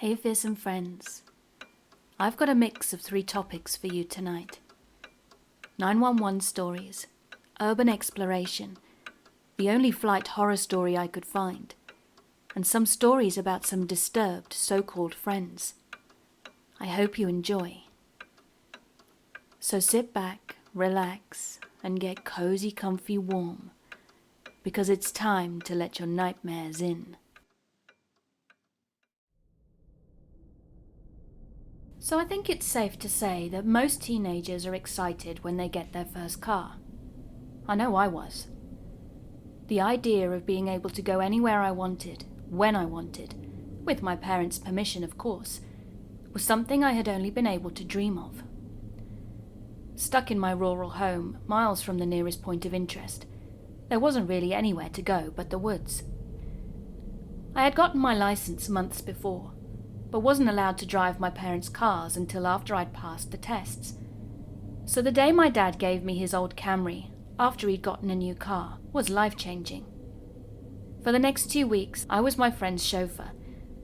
Hey fearsome friends, I've got a mix of 3 topics for you tonight. 911 stories, urban exploration, the only flight horror story I could find, and some stories about some disturbed so-called friends. I hope you enjoy. So sit back, relax, and get cozy, comfy, warm, because it's time to let your nightmares in. So I think it's safe to say that most teenagers are excited when they get their first car. I know I was. The idea of being able to go anywhere I wanted, when I wanted, with my parents' permission of course, was something I had only been able to dream of. Stuck in my rural home, miles from the nearest point of interest, there wasn't really anywhere to go but the woods. I had gotten my license months before, but wasn't allowed to drive my parents' cars until after I'd passed the tests. So the day my dad gave me his old Camry, after he'd gotten a new car, was life-changing. For the next 2 weeks, I was my friend's chauffeur,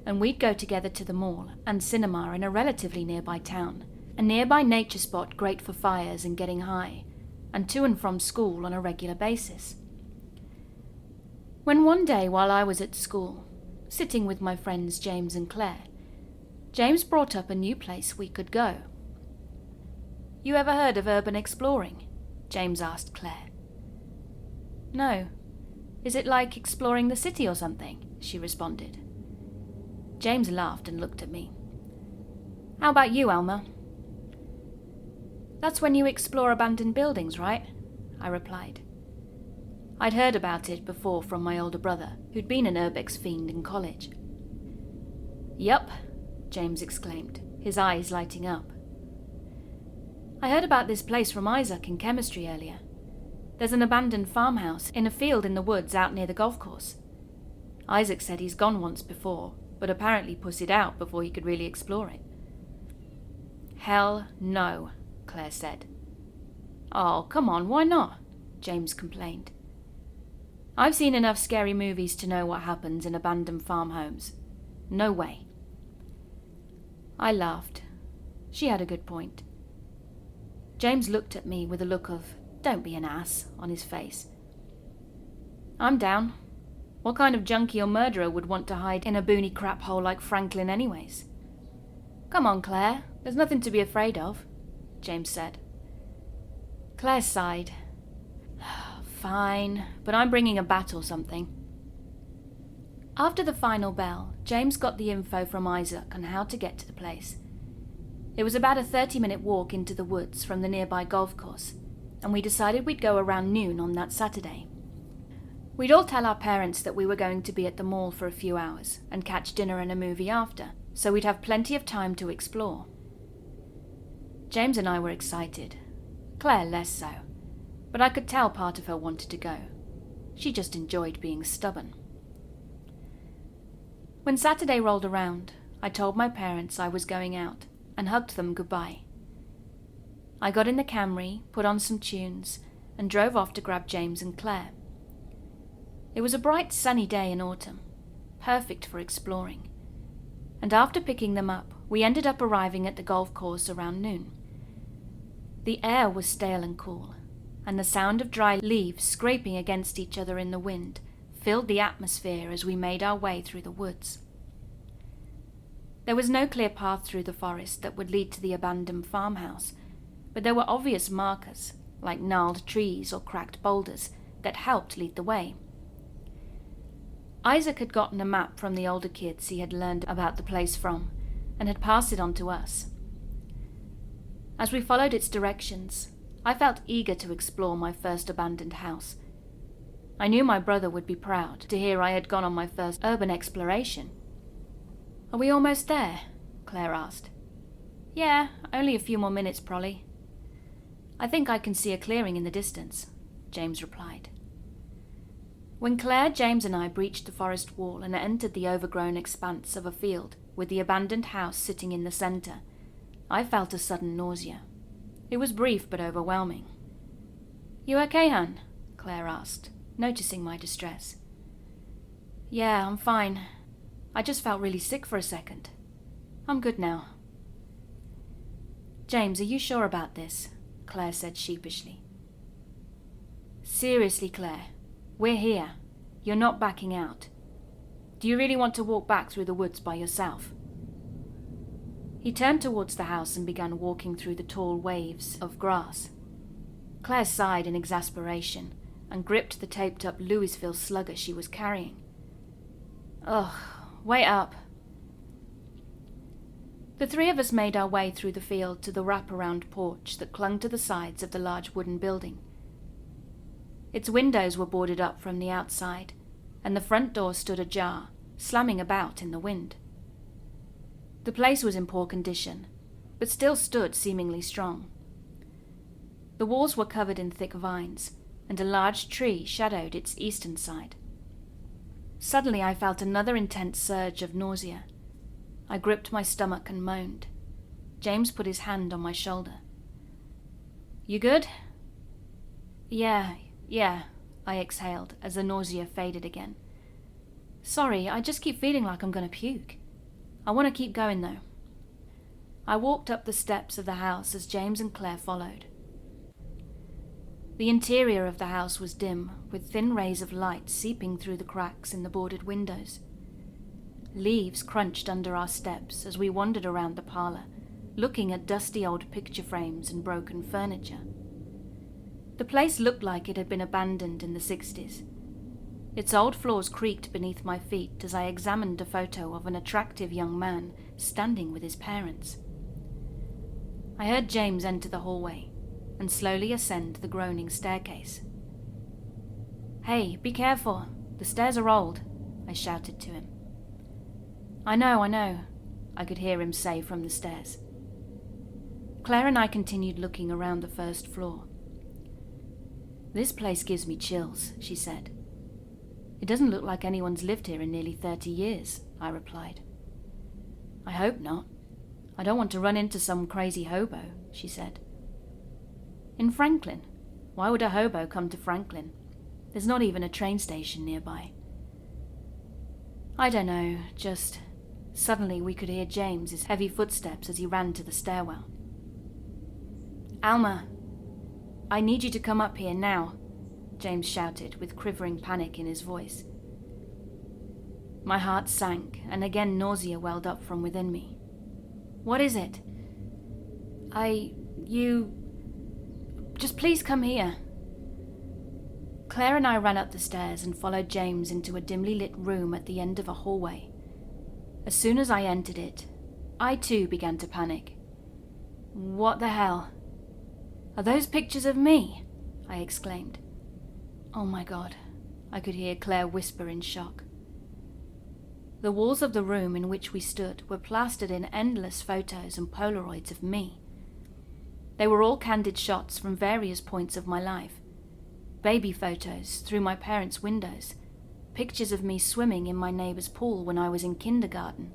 and we'd go together to the mall and cinema in a relatively nearby town, a nearby nature spot great for fires and getting high, and to and from school on a regular basis. When one day while I was at school, sitting with my friends James and Claire, James brought up a new place we could go. "You ever heard of urban exploring?" James asked Claire. "No. Is it like exploring the city or something?" she responded. James laughed and looked at me. "How about you, Alma?" "That's when you explore abandoned buildings, right?" I replied. I'd heard about it before from my older brother, who'd been an urbex fiend in college. "Yup," James exclaimed, his eyes lighting up. "I heard about this place from Isaac in chemistry earlier. There's an abandoned farmhouse in a field in the woods out near the golf course. Isaac said he's gone once before, but apparently pussied out before he could really explore it." "Hell no," Claire said. "Oh, come on, why not?" James complained. "I've seen enough scary movies to know what happens in abandoned farm homes. No way." I laughed. She had a good point. James looked at me with a look of, "Don't be an ass," on his face. "I'm down. What kind of junkie or murderer would want to hide in a boony crap hole like Franklin anyways?" "Come on, Claire, there's nothing to be afraid of," James said. Claire sighed. "Fine, but I'm bringing a bat or something." After the final bell, James got the info from Isaac on how to get to the place. It was about a 30-minute walk into the woods from the nearby golf course, and we decided we'd go around noon on that Saturday. We'd all tell our parents that we were going to be at the mall for a few hours and catch dinner and a movie after, so we'd have plenty of time to explore. James and I were excited. Claire less so, but I could tell part of her wanted to go. She just enjoyed being stubborn. When Saturday rolled around, I told my parents I was going out and hugged them goodbye. I got in the Camry, put on some tunes, and drove off to grab James and Claire. It was a bright sunny day in autumn, perfect for exploring, and after picking them up, we ended up arriving at the golf course around noon. The air was stale and cool, and the sound of dry leaves scraping against each other in the wind filled the atmosphere as we made our way through the woods. There was no clear path through the forest that would lead to the abandoned farmhouse, but there were obvious markers, like gnarled trees or cracked boulders, that helped lead the way. Isaac had gotten a map from the older kids he had learned about the place from, and had passed it on to us. As we followed its directions, I felt eager to explore my first abandoned house. I knew my brother would be proud to hear I had gone on my first urban exploration. "Are we almost there?" Claire asked. "Yeah, only a few more minutes, probably." "I think I can see a clearing in the distance," James replied. When Claire, James and I breached the forest wall and entered the overgrown expanse of a field with the abandoned house sitting in the center, I felt a sudden nausea. It was brief but overwhelming. "You okay, hon?" Claire asked, noticing my distress. "Yeah, I'm fine. I just felt really sick for a second." I'm good now. James, are you sure about this? Claire said sheepishly. Seriously, Claire, we're here. You're not backing out. Do you really want to walk back through the woods by yourself? He turned towards the house and began walking through the tall waves of grass. Claire sighed in exasperation and gripped the taped-up Louisville slugger she was carrying. Ugh, wait up. The three of us made our way through the field to the wraparound porch that clung to the sides of the large wooden building. Its windows were boarded up from the outside, and the front door stood ajar, slamming about in the wind. The place was in poor condition, but still stood seemingly strong. The walls were covered in thick vines, and a large tree shadowed its eastern side. Suddenly I felt another intense surge of nausea. I gripped my stomach and moaned. James put his hand on my shoulder. You good? Yeah, I exhaled as the nausea faded again. Sorry, I just keep feeling like I'm going to puke. I want to keep going though. I walked up the steps of the house as James and Claire followed. The interior of the house was dim, with thin rays of light seeping through the cracks in the boarded windows. Leaves crunched under our steps as we wandered around the parlor, looking at dusty old picture frames and broken furniture. The place looked like it had been abandoned in the 60s. Its old floors creaked beneath my feet as I examined a photo of an attractive young man standing with his parents. I heard James enter the hallway and slowly ascend the groaning staircase. Hey, be careful, the stairs are old, I shouted to him. I know, I could hear him say from the stairs. Claire and I continued looking around the first floor. This place gives me chills, she said. It doesn't look like anyone's lived here in nearly 30 years, I replied. I hope not. I don't want to run into some crazy hobo, she said. In Franklin? Why would a hobo come to Franklin? There's not even a train station nearby. I don't know, just... Suddenly we could hear James's heavy footsteps as he ran to the stairwell. Alma, I need you to come up here now, James shouted with quivering panic in his voice. My heart sank, and again nausea welled up from within me. What is it? Just please come here. Claire and I ran up the stairs and followed James into a dimly lit room at the end of a hallway. As soon as I entered it, I too began to panic. What the hell? Are those pictures of me? I exclaimed. Oh my God, I could hear Claire whisper in shock. The walls of the room in which we stood were plastered in endless photos and Polaroids of me. They were all candid shots from various points of my life. Baby photos through my parents' windows, pictures of me swimming in my neighbor's pool when I was in kindergarten,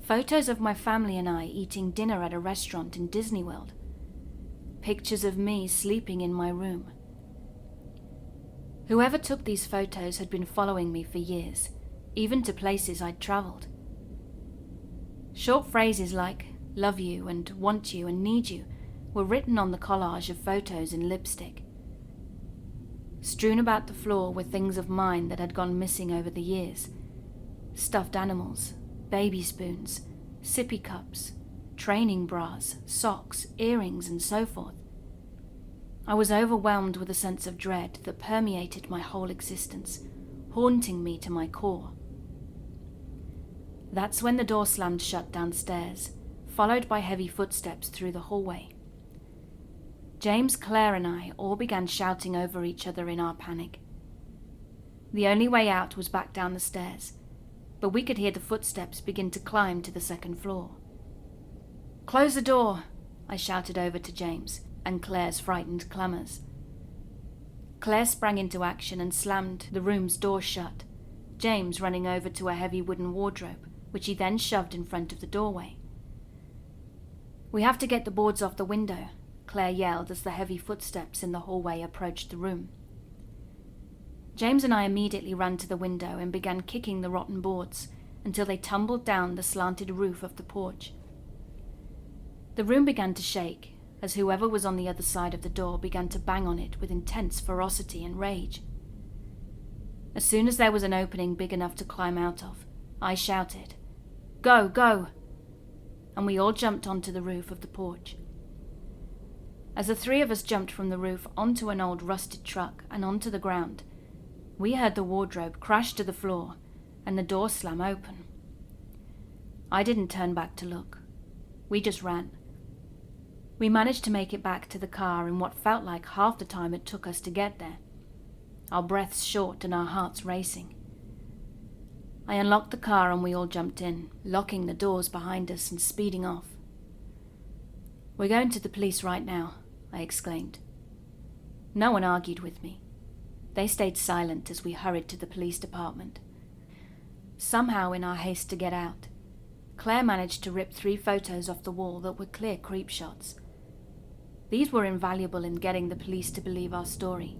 photos of my family and I eating dinner at a restaurant in Disney World, pictures of me sleeping in my room. Whoever took these photos had been following me for years, even to places I'd traveled. Short phrases like love you and want you and need you were written on the collage of photos in lipstick. Strewn about the floor were things of mine that had gone missing over the years. Stuffed animals, baby spoons, sippy cups, training bras, socks, earrings, and so forth. I was overwhelmed with a sense of dread that permeated my whole existence, haunting me to my core. That's when the door slammed shut downstairs, followed by heavy footsteps through the hallway. James, Claire, and I all began shouting over each other in our panic. The only way out was back down the stairs, but we could hear the footsteps begin to climb to the second floor. Close the door, I shouted over to James, and Claire's frightened clamors. Claire sprang into action and slammed the room's door shut, James running over to a heavy wooden wardrobe, which he then shoved in front of the doorway. We have to get the boards off the window, Claire yelled as the heavy footsteps in the hallway approached the room. James and I immediately ran to the window and began kicking the rotten boards until they tumbled down the slanted roof of the porch. The room began to shake as whoever was on the other side of the door began to bang on it with intense ferocity and rage. As soon as there was an opening big enough to climb out of, I shouted, "Go, go!" and we all jumped onto the roof of the porch. As the three of us jumped from the roof onto an old rusted truck and onto the ground, we heard the wardrobe crash to the floor and the door slam open. I didn't turn back to look. We just ran. We managed to make it back to the car in what felt like half the time it took us to get there, our breaths short and our hearts racing. I unlocked the car and we all jumped in, locking the doors behind us and speeding off. "We're going to the police right now," I exclaimed. No one argued with me. They stayed silent as we hurried to the police department. Somehow, in our haste to get out, Claire managed to rip 3 photos off the wall that were clear creep shots. These were invaluable in getting the police to believe our story.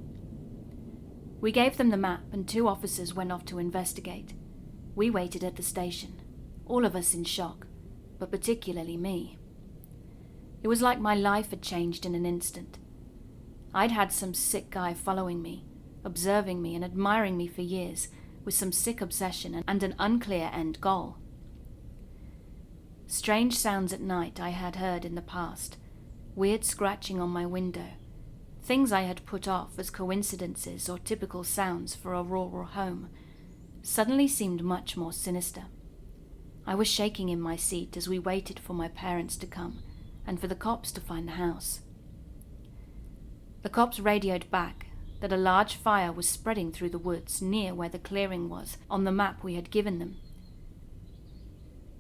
We gave them the map and 2 officers went off to investigate. We waited at the station, all of us in shock, but particularly me. It was like my life had changed in an instant. I'd had some sick guy following me, observing me and admiring me for years, with some sick obsession and an unclear end goal. Strange sounds at night I had heard in the past, weird scratching on my window, things I had put off as coincidences or typical sounds for a rural home, suddenly seemed much more sinister. I was shaking in my seat as we waited for my parents to come and for the cops to find the house. The cops radioed back that a large fire was spreading through the woods near where the clearing was on the map we had given them.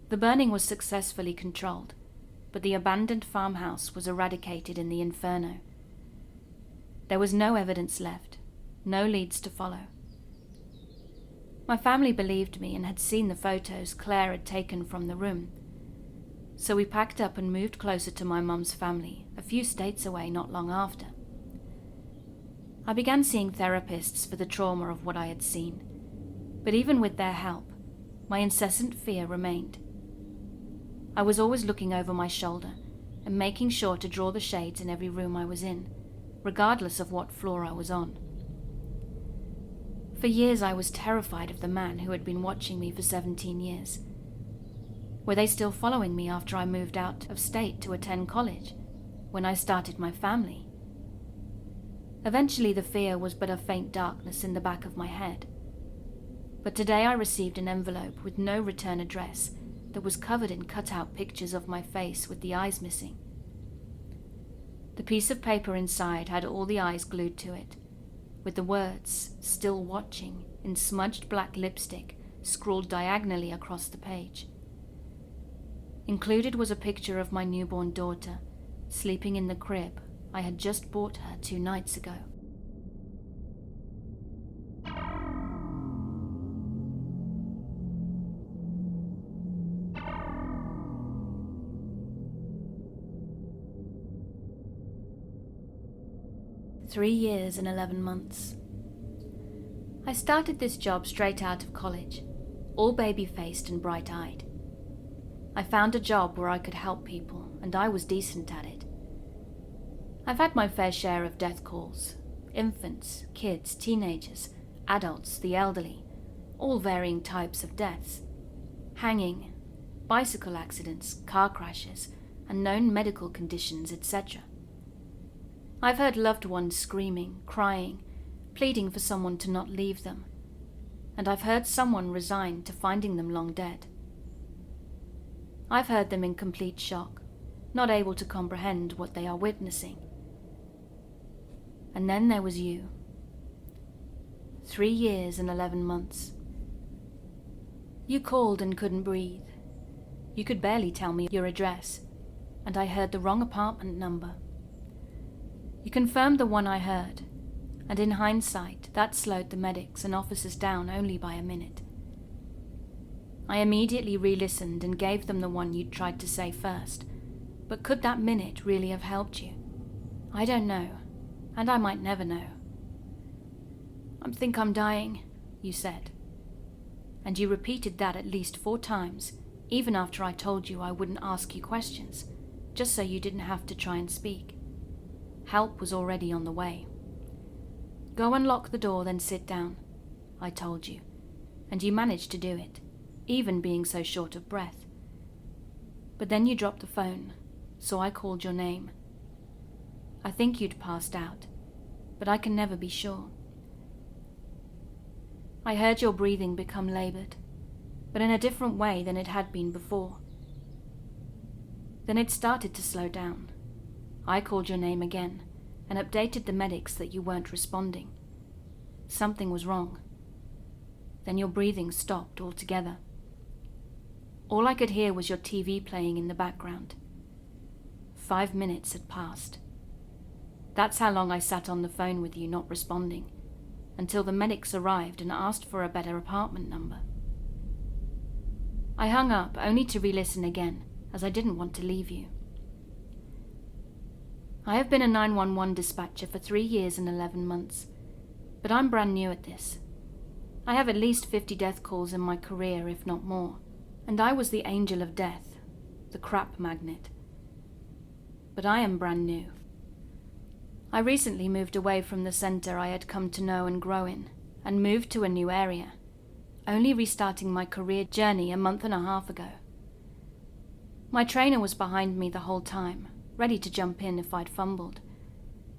The burning was successfully controlled, but the abandoned farmhouse was eradicated in the inferno. There was no evidence left, no leads to follow. My family believed me and had seen the photos Claire had taken from the room, so we packed up and moved closer to my mum's family, a few states away not long after. I began seeing therapists for the trauma of what I had seen, but even with their help, my incessant fear remained. I was always looking over my shoulder and making sure to draw the shades in every room I was in, regardless of what floor I was on. For years I was terrified of the man who had been watching me for 17 years. Were they still following me after I moved out of state to attend college, when I started my family? Eventually the fear was but a faint darkness in the back of my head. But today I received an envelope with no return address that was covered in cut-out pictures of my face with the eyes missing. The piece of paper inside had all the eyes glued to it, with the words, "Still watching," in smudged black lipstick scrawled diagonally across the page. Included was a picture of my newborn daughter, sleeping in the crib I had just bought her 2 nights ago. "3 years and 11 months. I started this job straight out of college, all baby-faced and bright-eyed. I found a job where I could help people, and I was decent at it. I've had my fair share of death calls, infants, kids, teenagers, adults, the elderly, all varying types of deaths. Hanging, bicycle accidents, car crashes, unknown medical conditions, etc. I've heard loved ones screaming, crying, pleading for someone to not leave them, and I've heard someone resigned to finding them long dead. I've heard them in complete shock, not able to comprehend what they are witnessing. And then there was you. 3 years and 11 months. You called and couldn't breathe. You could barely tell me your address, and I heard the wrong apartment number. You confirmed the one I heard, and in hindsight, that slowed the medics and officers down only by a minute. I immediately re-listened and gave them the one you'd tried to say first, but could that minute really have helped you? I don't know, and I might never know. "I think I'm dying," you said. and you repeated that at least 4 times, even after I told you I wouldn't ask you questions, just so you didn't have to try and speak. Help was already on the way. Go unlock the door, then sit down, I told you, and you managed to do it, even being so short of breath. But then you dropped the phone, so I called your name. I think you'd passed out, but I can never be sure. I heard your breathing become labored, but in a different way than it had been before. Then it started to slow down. I called your name again and updated the medics that you weren't responding. Something was wrong. Then your breathing stopped altogether. All I could hear was your TV playing in the background. 5 minutes had passed. That's how long I sat on the phone with you not responding, until the medics arrived and asked for a better apartment number. I hung up only to re-listen again, as I didn't want to leave you. I have been a 911 dispatcher for 3 years and 11 months, but I'm brand new at this. I have at least 50 death calls in my career, if not more, and I was the angel of death, the crap magnet. But I am brand new. I recently moved away from the center I had come to know and grow in, and moved to a new area, only restarting my career journey a month and a half ago. My trainer was behind me the whole time, ready to jump in if I'd fumbled,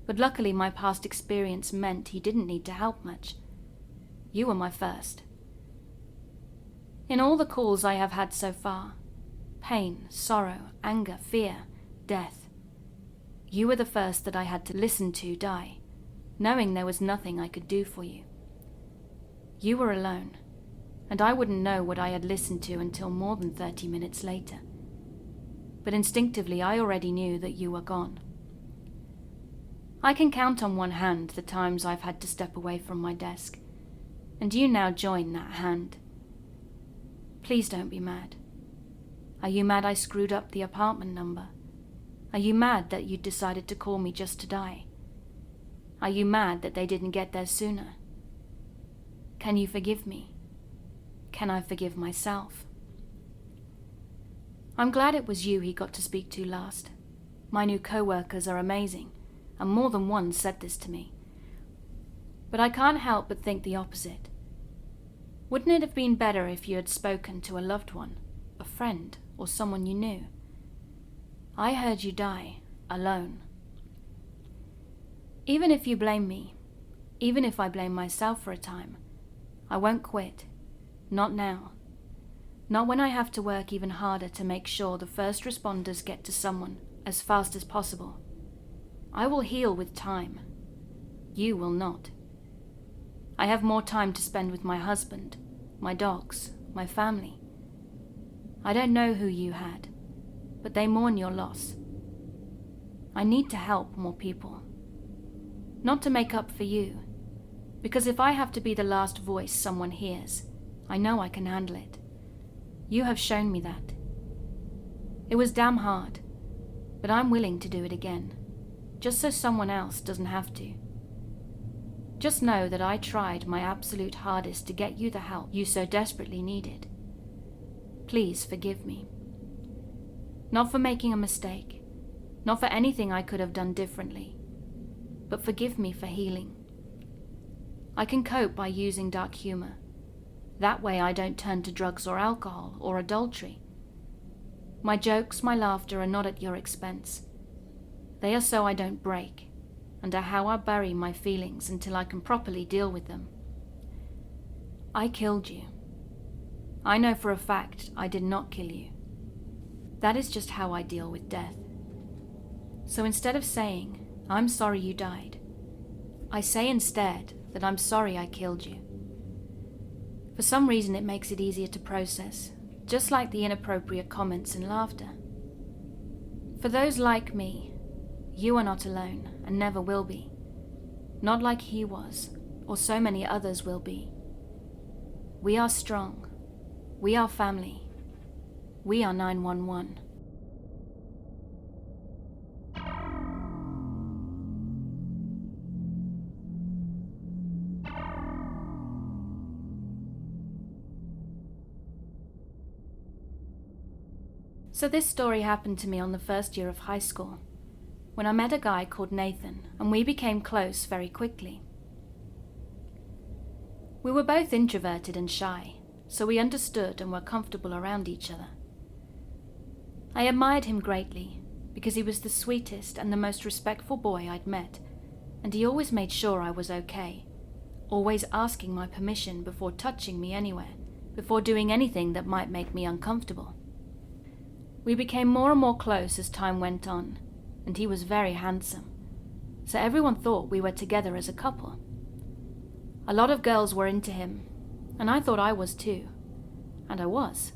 but luckily my past experience meant he didn't need to help much. You were my first. In all the calls I have had so far, pain, sorrow, anger, fear, death, you were the first that I had to listen to die, knowing there was nothing I could do for you. You were alone, and I wouldn't know what I had listened to until more than 30 minutes later. But instinctively I already knew that you were gone. I can count on one hand the times I've had to step away from my desk, and you now join that hand. Please don't be mad. Are you mad I screwed up the apartment number? Are you mad that you decided to call me just to die? Are you mad that they didn't get there sooner? Can you forgive me? Can I forgive myself? I'm glad it was you he got to speak to last. My new co-workers are amazing, and more than one said this to me. But I can't help but think the opposite. Wouldn't it have been better if you had spoken to a loved one, a friend, or someone you knew? I heard you die, alone. Even if you blame me, even if I blame myself for a time, I won't quit. Not now. Not when I have to work even harder to make sure the first responders get to someone as fast as possible. I will heal with time. You will not. I have more time to spend with my husband, my dogs, my family. I don't know who you had, but they mourn your loss. I need to help more people. Not to make up for you, because if I have to be the last voice someone hears, I know I can handle it. You have shown me that. It was damn hard, but I'm willing to do it again, just so someone else doesn't have to. Just know that I tried my absolute hardest to get you the help you so desperately needed. Please forgive me. Not for making a mistake, not for anything I could have done differently, but forgive me for healing. I can cope by using dark humor. That way I don't turn to drugs or alcohol or adultery. My jokes, my laughter are not at your expense. They are so I don't break, and are how I bury my feelings until I can properly deal with them. I killed you. I know for a fact I did not kill you. That is just how I deal with death. So instead of saying, I'm sorry you died, I say instead that I'm sorry I killed you. For some reason it makes it easier to process, just like the inappropriate comments and laughter. For those like me, you are not alone and never will be. Not like he was, or so many others will be. We are strong. We are family. We are 911. So this story happened to me on the first year of high school, when I met a guy called Nathan, and we became close very quickly. We were both introverted and shy, so we understood and were comfortable around each other. I admired him greatly, because he was the sweetest and the most respectful boy I'd met, and he always made sure I was okay, always asking my permission before touching me anywhere, before doing anything that might make me uncomfortable. We became more and more close as time went on, and he was very handsome, so everyone thought we were together as a couple. A lot of girls were into him, and I thought I was too, and I was.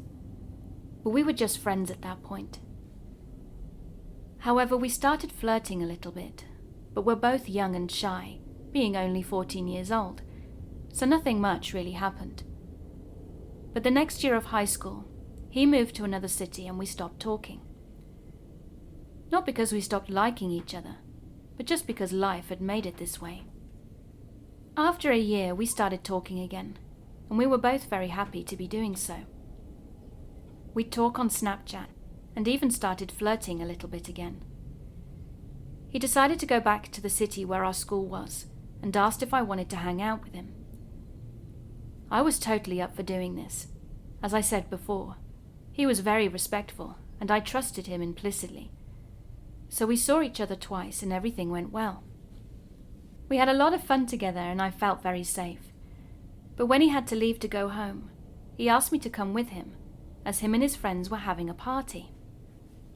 But we were just friends at that point. However, we started flirting a little bit, but we're both young and shy, being only 14 years old, so nothing much really happened. But the next year of high school, he moved to another city and we stopped talking. Not because we stopped liking each other, but just because life had made it this way. After a year, we started talking again, and we were both very happy to be doing so. We'd talk on Snapchat, and even started flirting a little bit again. He decided to go back to the city where our school was, and asked if I wanted to hang out with him. I was totally up for doing this. As I said before, he was very respectful, and I trusted him implicitly. So we saw each other twice and everything went well. We had a lot of fun together and I felt very safe. But when he had to leave to go home, he asked me to come with him, as him and his friends were having a party.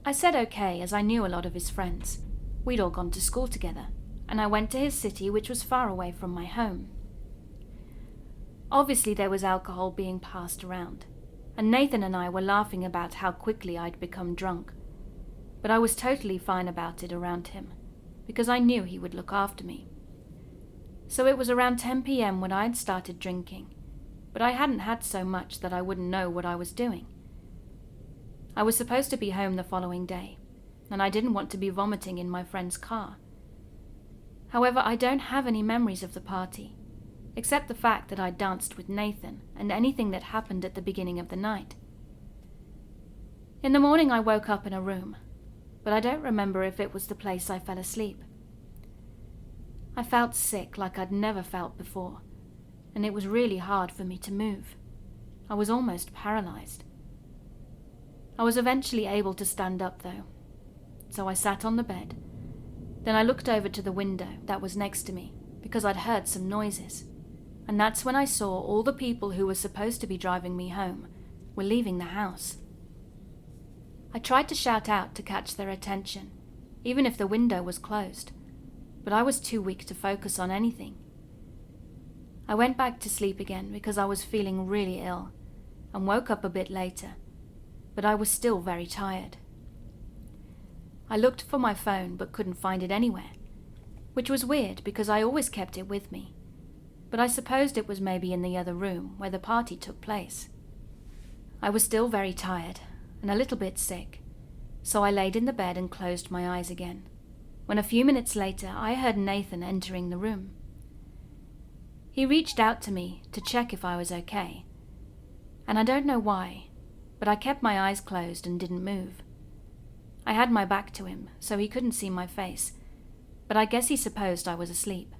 I said okay, as I knew a lot of his friends. We'd all gone to school together, and I went to his city, which was far away from my home. Obviously there was alcohol being passed around, and Nathan and I were laughing about how quickly I'd become drunk. But I was totally fine about it around him, because I knew he would look after me. So it was around 10 p.m. when I'd started drinking, but I hadn't had so much that I wouldn't know what I was doing. I was supposed to be home the following day, and I didn't want to be vomiting in my friend's car. However, I don't have any memories of the party, except the fact that I danced with Nathan and anything that happened at the beginning of the night. In the morning I woke up in a room, but I don't remember if it was the place I fell asleep. I felt sick like I'd never felt before, and it was really hard for me to move. I was almost paralyzed. I was eventually able to stand up though, so I sat on the bed. Then I looked over to the window that was next to me because I'd heard some noises. And that's when I saw all the people who were supposed to be driving me home were leaving the house. I tried to shout out to catch their attention, even if the window was closed, but I was too weak to focus on anything. I went back to sleep again because I was feeling really ill, and woke up a bit later, but I was still very tired. I looked for my phone but couldn't find it anywhere, which was weird because I always kept it with me. But I supposed it was maybe in the other room where the party took place. I was still very tired and a little bit sick, so I laid in the bed and closed my eyes again, when a few minutes later I heard Nathan entering the room. He reached out to me to check if I was okay, and I don't know why, but I kept my eyes closed and didn't move. I had my back to him, so he couldn't see my face, but I guess he supposed I was asleep.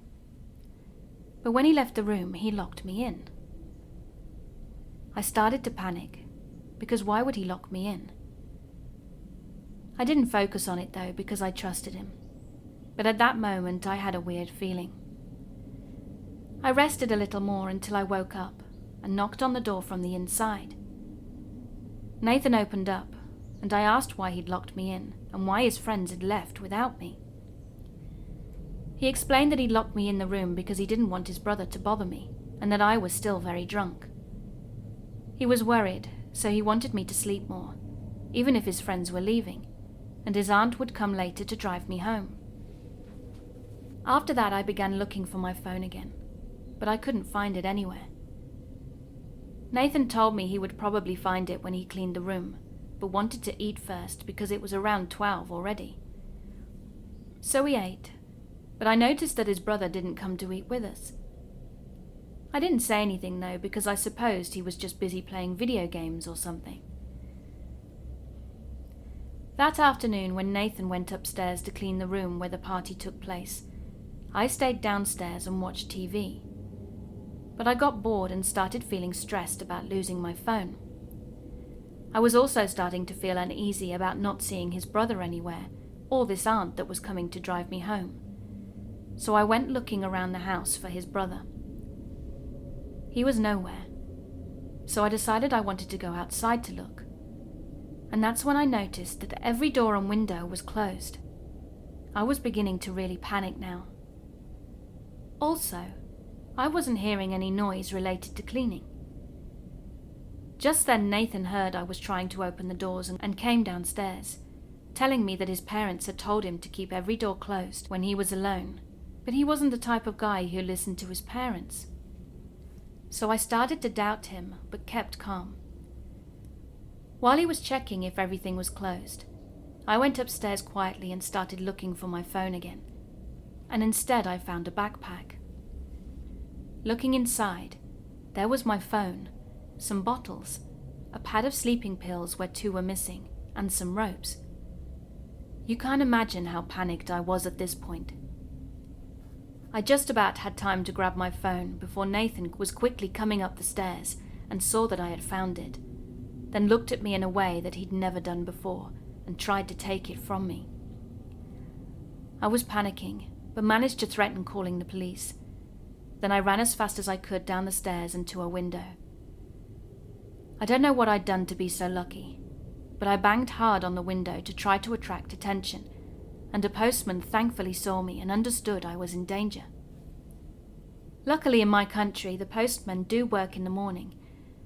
But when he left the room, he locked me in. I started to panic, because why would he lock me in? I didn't focus on it though, because I trusted him. But at that moment, I had a weird feeling. I rested a little more until I woke up and knocked on the door from the inside. Nathan opened up, and I asked why he'd locked me in and why his friends had left without me. He explained that he'd locked me in the room because he didn't want his brother to bother me, and that I was still very drunk. He was worried, so he wanted me to sleep more, even if his friends were leaving, and his aunt would come later to drive me home. After that, I began looking for my phone again, but I couldn't find it anywhere. Nathan told me he would probably find it when he cleaned the room, but wanted to eat first because it was around 12 already. So we ate, but I noticed that his brother didn't come to eat with us. I didn't say anything though, because I supposed he was just busy playing video games or something. That afternoon, when Nathan went upstairs to clean the room where the party took place, I stayed downstairs and watched TV. But I got bored and started feeling stressed about losing my phone. I was also starting to feel uneasy about not seeing his brother anywhere, or this aunt that was coming to drive me home. So I went looking around the house for his brother. He was nowhere, so I decided I wanted to go outside to look. And that's when I noticed that every door and window was closed. I was beginning to really panic now. Also, I wasn't hearing any noise related to cleaning. Just then Nathan heard I was trying to open the doors and came downstairs, telling me that his parents had told him to keep every door closed when he was alone, but he wasn't the type of guy who listened to his parents. So I started to doubt him, but kept calm. While he was checking if everything was closed, I went upstairs quietly and started looking for my phone again, and instead I found a backpack. Looking inside, there was my phone, some bottles, a pad of sleeping pills where 2 were missing, and some ropes. You can't imagine how panicked I was at this point. I just about had time to grab my phone before Nathan was quickly coming up the stairs and saw that I had found it, then looked at me in a way that he'd never done before and tried to take it from me. I was panicking, but managed to threaten calling the police. Then I ran as fast as I could down the stairs and to a window. I don't know what I'd done to be so lucky, but I banged hard on the window to try to attract attention, and a postman thankfully saw me and understood I was in danger. Luckily in my country, the postmen do work in the morning,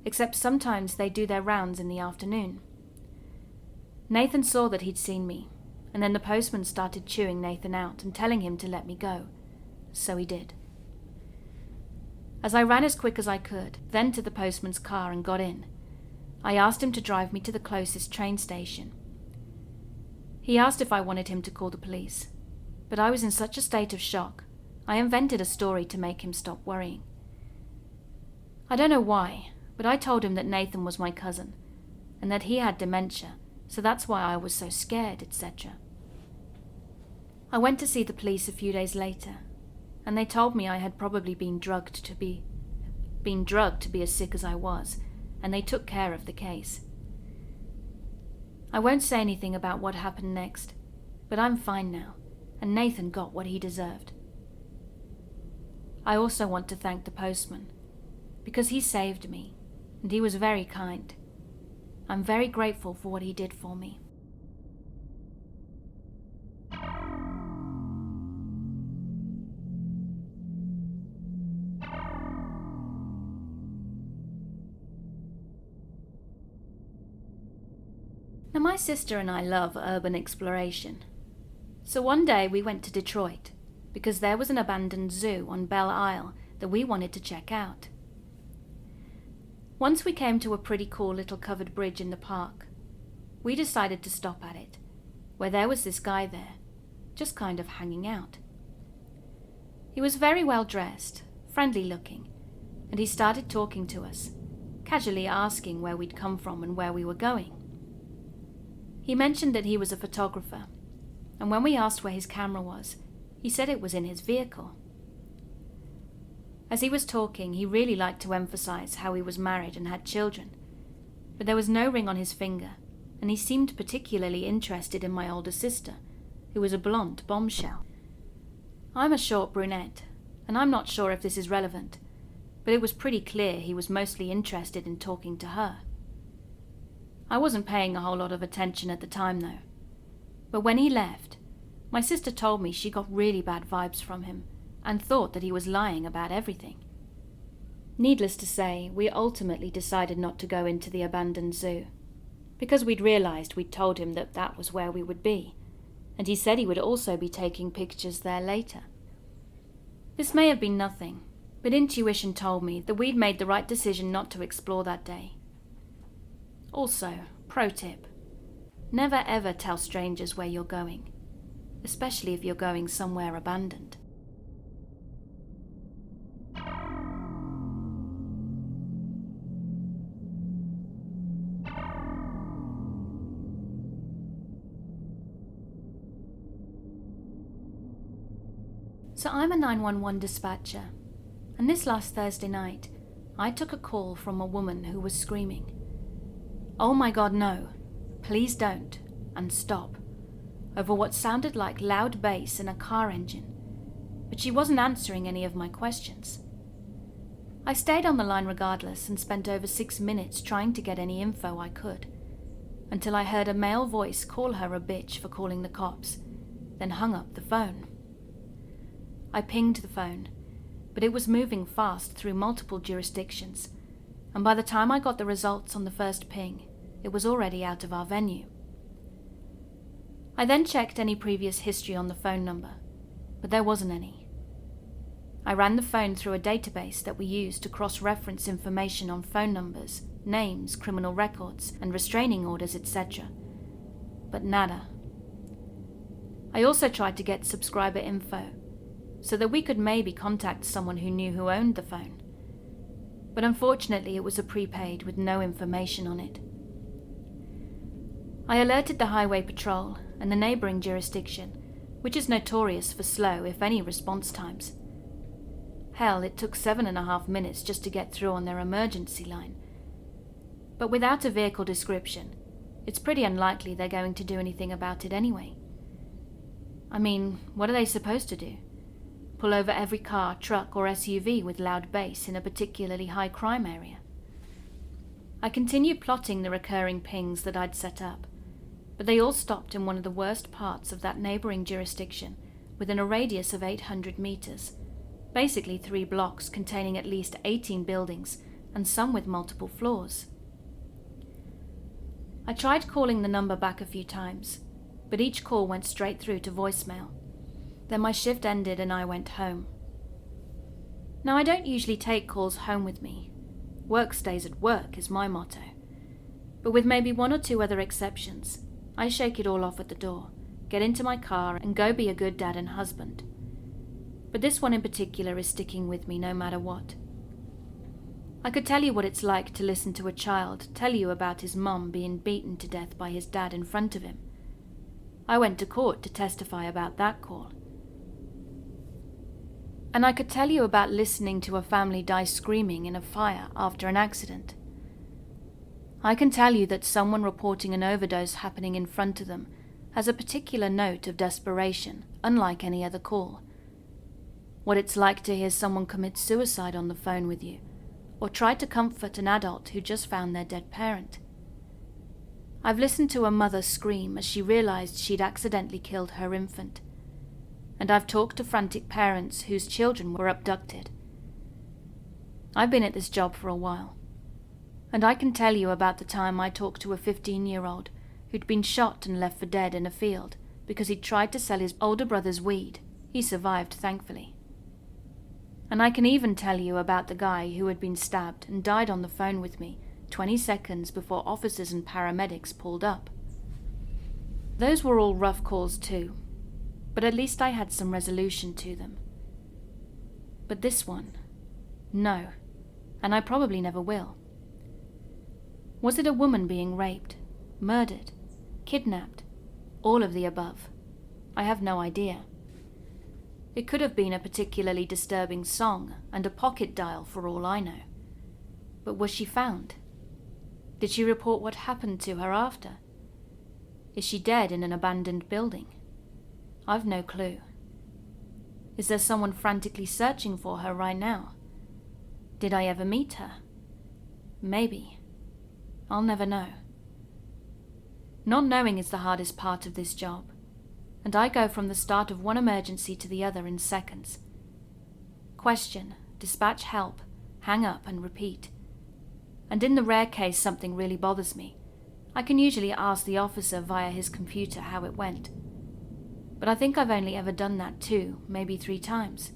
except sometimes they do their rounds in the afternoon. Nathan saw that he'd seen me, and then the postman started chewing Nathan out and telling him to let me go, so he did. As I ran as quick as I could, then to the postman's car and got in, I asked him to drive me to the closest train station. He asked if I wanted him to call the police, but I was in such a state of shock, I invented a story to make him stop worrying. I don't know why, but I told him that Nathan was my cousin, and that he had dementia, so that's why I was so scared, etc. I went to see the police a few days later, and they told me I had probably been drugged to be as sick as I was, and they took care of the case. I won't say anything about what happened next, but I'm fine now, and Nathan got what he deserved. I also want to thank the postman, because he saved me, and he was very kind. I'm very grateful for what he did for me. Now, my sister and I love urban exploration. So one day we went to Detroit, because there was an abandoned zoo on Belle Isle that we wanted to check out. Once we came to a pretty cool little covered bridge in the park, we decided to stop at it, where there was this guy there, just kind of hanging out. He was very well dressed, friendly looking, and he started talking to us, casually asking where we'd come from and where we were going. He mentioned that he was a photographer, and when we asked where his camera was, he said it was in his vehicle. As he was talking, he really liked to emphasize how he was married and had children, but there was no ring on his finger, and he seemed particularly interested in my older sister, who was a blonde bombshell. I'm a short brunette, and I'm not sure if this is relevant, but it was pretty clear he was mostly interested in talking to her. I wasn't paying a whole lot of attention at the time though, but when he left, my sister told me she got really bad vibes from him and thought that he was lying about everything. Needless to say, we ultimately decided not to go into the abandoned zoo, because we'd realized we'd told him that that was where we would be, and he said he would also be taking pictures there later. This may have been nothing, but intuition told me that we'd made the right decision not to explore that day. Also, pro tip, never ever tell strangers where you're going, especially if you're going somewhere abandoned. So I'm a 911 dispatcher, and this last Thursday night, I took a call from a woman who was screaming, "Oh my God, no, please don't, and stop," over what sounded like loud bass in a car engine, but she wasn't answering any of my questions. I stayed on the line regardless and spent over 6 minutes trying to get any info I could, until I heard a male voice call her a bitch for calling the cops, then hung up the phone. I pinged the phone, but it was moving fast through multiple jurisdictions, and by the time I got the results on the first ping, it was already out of our venue. I then checked any previous history on the phone number, but there wasn't any. I ran the phone through a database that we use to cross-reference information on phone numbers, names, criminal records, and restraining orders, etc. But nada. I also tried to get subscriber info, so that we could maybe contact someone who knew who owned the phone. But unfortunately it was a prepaid with no information on it. I alerted the highway patrol and the neighbouring jurisdiction, which is notorious for slow, if any, response times. Hell, it took 7.5 minutes just to get through on their emergency line. But without a vehicle description, it's pretty unlikely they're going to do anything about it anyway. I mean, what are they supposed to do? Pull over every car, truck, or SUV with loud bass in a particularly high crime area? I continued plotting the recurring pings that I'd set up, but they all stopped in one of the worst parts of that neighbouring jurisdiction within a radius of 800 meters, basically 3 blocks containing at least 18 buildings and some with multiple floors. I tried calling the number back a few times, but each call went straight through to voicemail. Then my shift ended and I went home. Now, I don't usually take calls home with me. Work stays at work is my motto. But with maybe 1 or 2 other exceptions, I shake it all off at the door, get into my car, and go be a good dad and husband. But this one in particular is sticking with me no matter what. I could tell you what it's like to listen to a child tell you about his mum being beaten to death by his dad in front of him. I went to court to testify about that call. And I could tell you about listening to a family die screaming in a fire after an accident. I can tell you that someone reporting an overdose happening in front of them has a particular note of desperation, unlike any other call. What it's like to hear someone commit suicide on the phone with you, or try to comfort an adult who just found their dead parent. I've listened to a mother scream as she realized she'd accidentally killed her infant. And I've talked to frantic parents whose children were abducted. I've been at this job for a while, and I can tell you about the time I talked to a 15-year-old who'd been shot and left for dead in a field because he'd tried to sell his older brother's weed. He survived, thankfully. And I can even tell you about the guy who had been stabbed and died on the phone with me 20 seconds before officers and paramedics pulled up. Those were all rough calls too, but at least I had some resolution to them. But this one, no, and I probably never will. Was it a woman being raped, murdered, kidnapped, all of the above? I have no idea. It could have been a particularly disturbing song and a pocket dial for all I know. But was she found? Did she report what happened to her after? Is she dead in an abandoned building? I've no clue. Is there someone frantically searching for her right now? Did I ever meet her? Maybe. I'll never know. Not knowing is the hardest part of this job, and I go from the start of one emergency to the other in seconds. Question, dispatch help, hang up and repeat. And in the rare case something really bothers me, I can usually ask the officer via his computer how it went. But I think I've only ever done that 2, maybe 3 times.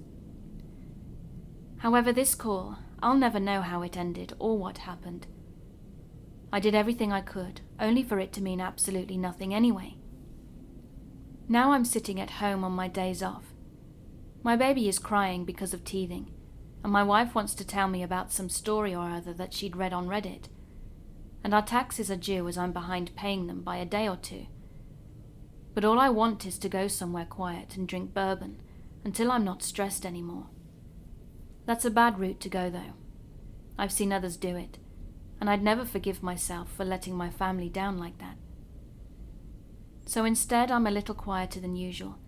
However, this call, I'll never know how it ended or what happened. I did everything I could, only for it to mean absolutely nothing anyway. Now I'm sitting at home on my days off. My baby is crying because of teething, and my wife wants to tell me about some story or other that she'd read on Reddit. And our taxes are due as I'm behind paying them by a day or 2. But all I want is to go somewhere quiet and drink bourbon until I'm not stressed anymore. That's a bad route to go, though. I've seen others do it, and I'd never forgive myself for letting my family down like that. So instead, I'm a little quieter than usual,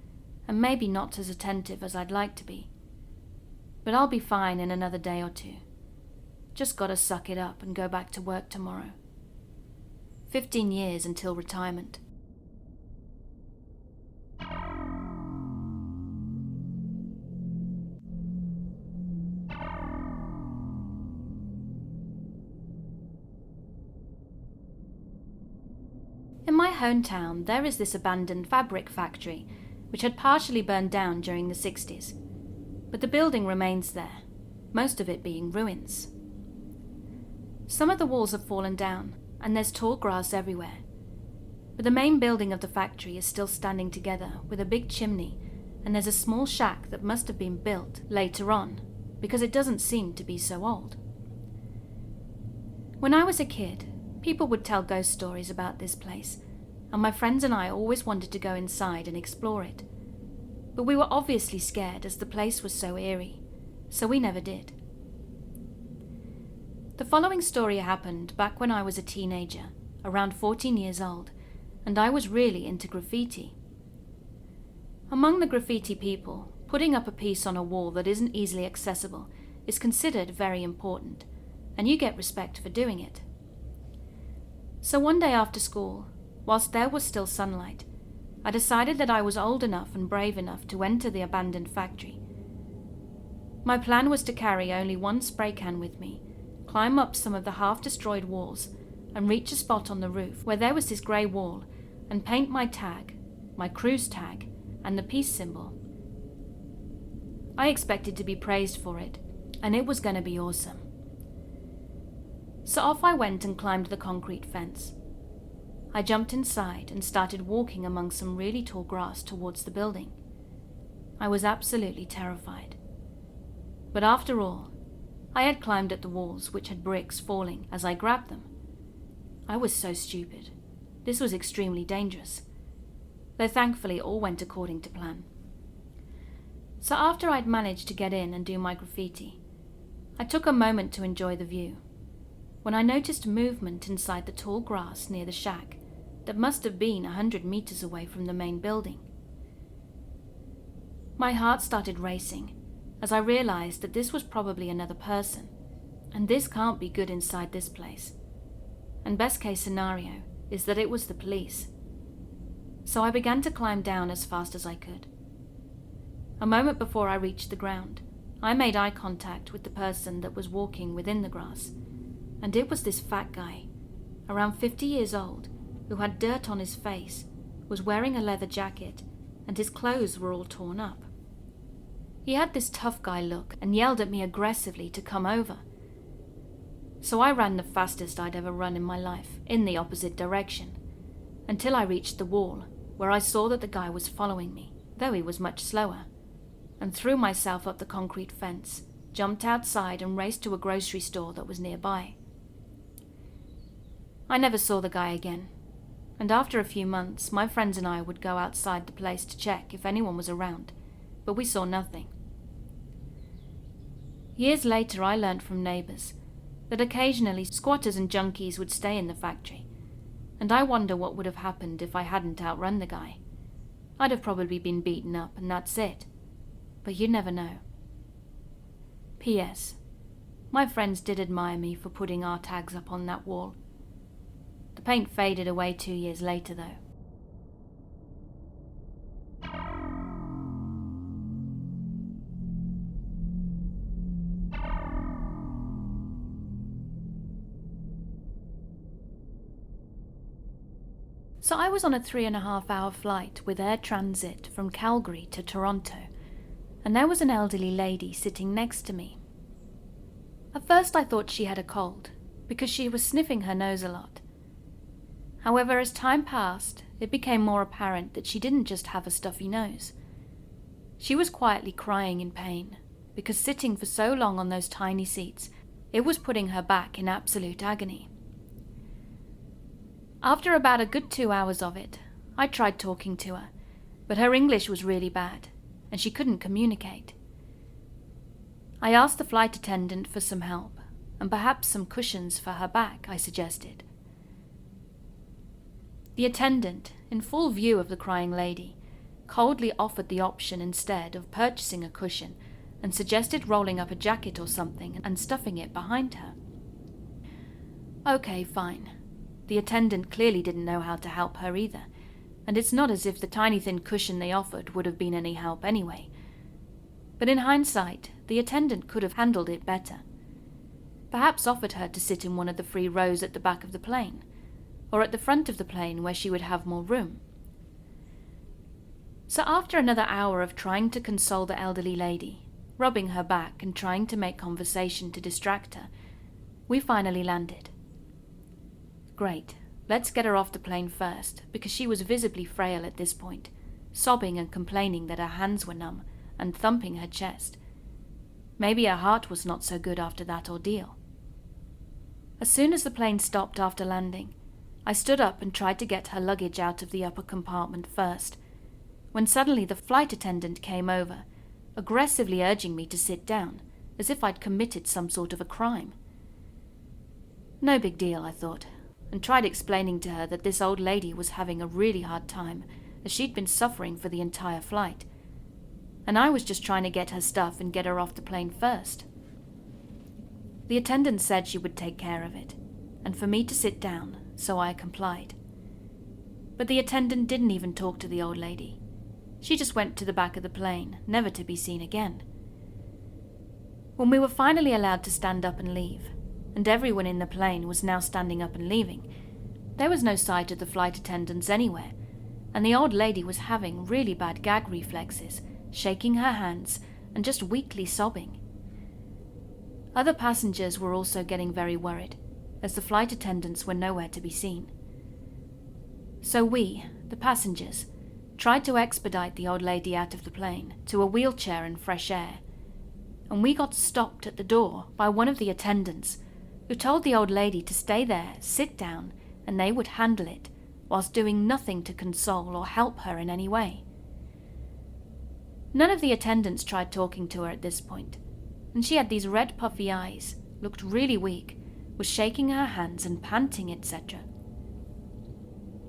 and maybe not as attentive as I'd like to be. But I'll be fine in another day or two. Just gotta suck it up and go back to work tomorrow. 15 years until retirement. In my hometown, there is this abandoned fabric factory, which had partially burned down during the 60s. But the building remains there, most of it being ruins. Some of the walls have fallen down, and there's tall grass everywhere. But the main building of the factory is still standing together with a big chimney, and there's a small shack that must have been built later on, because it doesn't seem to be so old. When I was a kid, people would tell ghost stories about this place, and my friends and I always wanted to go inside and explore it. But we were obviously scared as the place was so eerie, so we never did. The following story happened back when I was a teenager, around 14 years old, and I was really into graffiti. Among the graffiti people, putting up a piece on a wall that isn't easily accessible is considered very important, and you get respect for doing it. So one day after school, whilst there was still sunlight, I decided that I was old enough and brave enough to enter the abandoned factory. My plan was to carry only one spray can with me, climb up some of the half-destroyed walls, and reach a spot on the roof where there was this grey wall, and paint my tag, my cruise tag, and the peace symbol. I expected to be praised for it, and it was going to be awesome. So off I went and climbed the concrete fence. I jumped inside and started walking among some really tall grass towards the building. I was absolutely terrified. But after all, I had climbed at the walls, which had bricks falling as I grabbed them. I was so stupid. This was extremely dangerous, though thankfully all went according to plan. So after I'd managed to get in and do my graffiti, I took a moment to enjoy the view, when I noticed movement inside the tall grass near the shack that must have been 100 meters away from the main building. My heart started racing as I realized that this was probably another person, and this can't be good inside this place. And best case scenario is that it was the police. So I began to climb down as fast as I could. A moment before I reached the ground, I made eye contact with the person that was walking within the grass, and it was this fat guy, around 50 years old, who had dirt on his face, was wearing a leather jacket, and his clothes were all torn up. He had this tough guy look and yelled at me aggressively to come over. So I ran the fastest I'd ever run in my life, in the opposite direction, until I reached the wall, where I saw that the guy was following me, though he was much slower, and threw myself up the concrete fence, jumped outside and raced to a grocery store that was nearby. I never saw the guy again, and after a few months, my friends and I would go outside the place to check if anyone was around, but we saw nothing. Years later, I learnt from neighbours that occasionally squatters and junkies would stay in the factory, and I wonder what would have happened if I hadn't outrun the guy. I'd have probably been beaten up, and that's it. But you never know. P.S. My friends did admire me for putting our tags up on that wall. The paint faded away 2 years later, though. So I was on a 3.5-hour flight with Air Transit from Calgary to Toronto, and there was an elderly lady sitting next to me. At first I thought she had a cold, because she was sniffing her nose a lot. However, as time passed, it became more apparent that she didn't just have a stuffy nose. She was quietly crying in pain, because sitting for so long on those tiny seats, it was putting her back in absolute agony. After about a good 2 hours of it, I tried talking to her, but her English was really bad, and she couldn't communicate. I asked the flight attendant for some help, and perhaps some cushions for her back, I suggested. The attendant, in full view of the crying lady, coldly offered the option instead of purchasing a cushion and suggested rolling up a jacket or something and stuffing it behind her. Okay, fine. The attendant clearly didn't know how to help her either, and it's not as if the tiny thin cushion they offered would have been any help anyway. But in hindsight, the attendant could have handled it better. Perhaps offered her to sit in one of the free rows at the back of the plane, or at the front of the plane where she would have more room. So after another hour of trying to console the elderly lady, rubbing her back and trying to make conversation to distract her, we finally landed. Great, let's get her off the plane first, because she was visibly frail at this point, sobbing and complaining that her hands were numb and thumping her chest. Maybe her heart was not so good after that ordeal. As soon as the plane stopped after landing, I stood up and tried to get her luggage out of the upper compartment first, when suddenly the flight attendant came over, aggressively urging me to sit down, as if I'd committed some sort of a crime. No big deal, I thought, and tried explaining to her that this old lady was having a really hard time, as she'd been suffering for the entire flight, and I was just trying to get her stuff and get her off the plane first. The attendant said she would take care of it, and for me to sit down, so I complied. But the attendant didn't even talk to the old lady. She just went to the back of the plane, never to be seen again. When we were finally allowed to stand up and leave, and everyone in the plane was now standing up and leaving, there was no sight of the flight attendants anywhere, and the old lady was having really bad gag reflexes, shaking her hands and just weakly sobbing. Other passengers were also getting very worried, as the flight attendants were nowhere to be seen. So we, the passengers, tried to expedite the old lady out of the plane to a wheelchair and fresh air, and we got stopped at the door by one of the attendants, who told the old lady to stay there, sit down, and they would handle it, whilst doing nothing to console or help her in any way. None of the attendants tried talking to her at this point, and she had these red puffy eyes, looked really weak, was shaking her hands and panting, etc.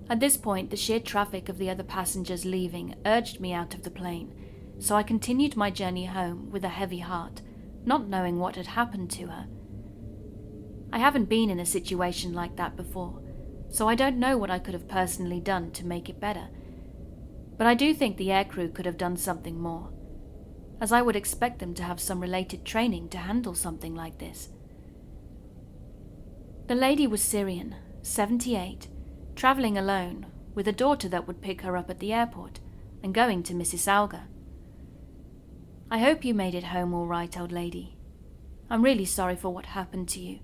At this point, the sheer traffic of the other passengers leaving urged me out of the plane, so I continued my journey home with a heavy heart, not knowing what had happened to her. I haven't been in a situation like that before, so I don't know what I could have personally done to make it better, but I do think the aircrew could have done something more, as I would expect them to have some related training to handle something like this. The lady was Syrian, 78, travelling alone, with a daughter that would pick her up at the airport, and going to Mississauga. I hope you made it home all right, old lady. I'm really sorry for what happened to you.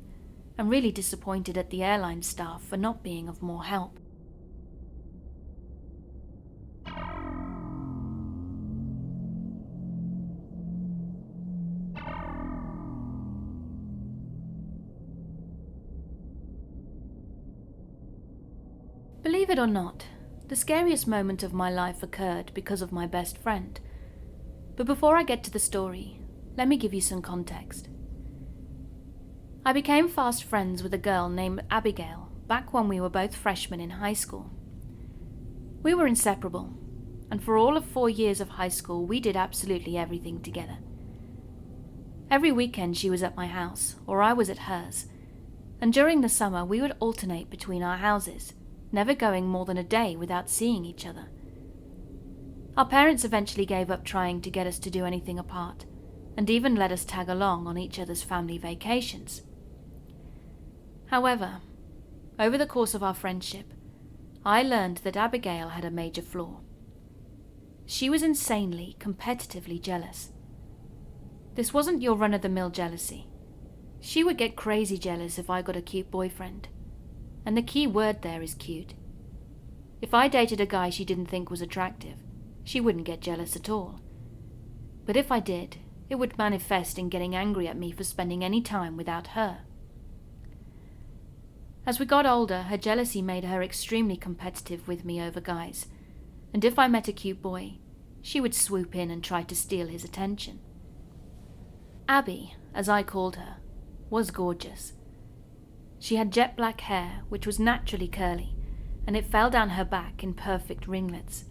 I'm really disappointed at the airline staff for not being of more help. Believe it or not, the scariest moment of my life occurred because of my best friend. But before I get to the story, let me give you some context. I became fast friends with a girl named Abigail back when we were both freshmen in high school. We were inseparable, and for all of 4 years of high school we did absolutely everything together. Every weekend she was at my house, or I was at hers, and during the summer we would alternate between our houses, never going more than a day without seeing each other. Our parents eventually gave up trying to get us to do anything apart, and even let us tag along on each other's family vacations. However, over the course of our friendship, I learned that Abigail had a major flaw. She was insanely, competitively jealous. This wasn't your run-of-the-mill jealousy. She would get crazy jealous if I got a cute boyfriend. And the key word there is cute. If I dated a guy she didn't think was attractive, she wouldn't get jealous at all. But if I did, it would manifest in getting angry at me for spending any time without her. As we got older, her jealousy made her extremely competitive with me over guys, and if I met a cute boy, she would swoop in and try to steal his attention. Abby, as I called her, was gorgeous. She had jet black hair, which was naturally curly, and it fell down her back in perfect ringlets.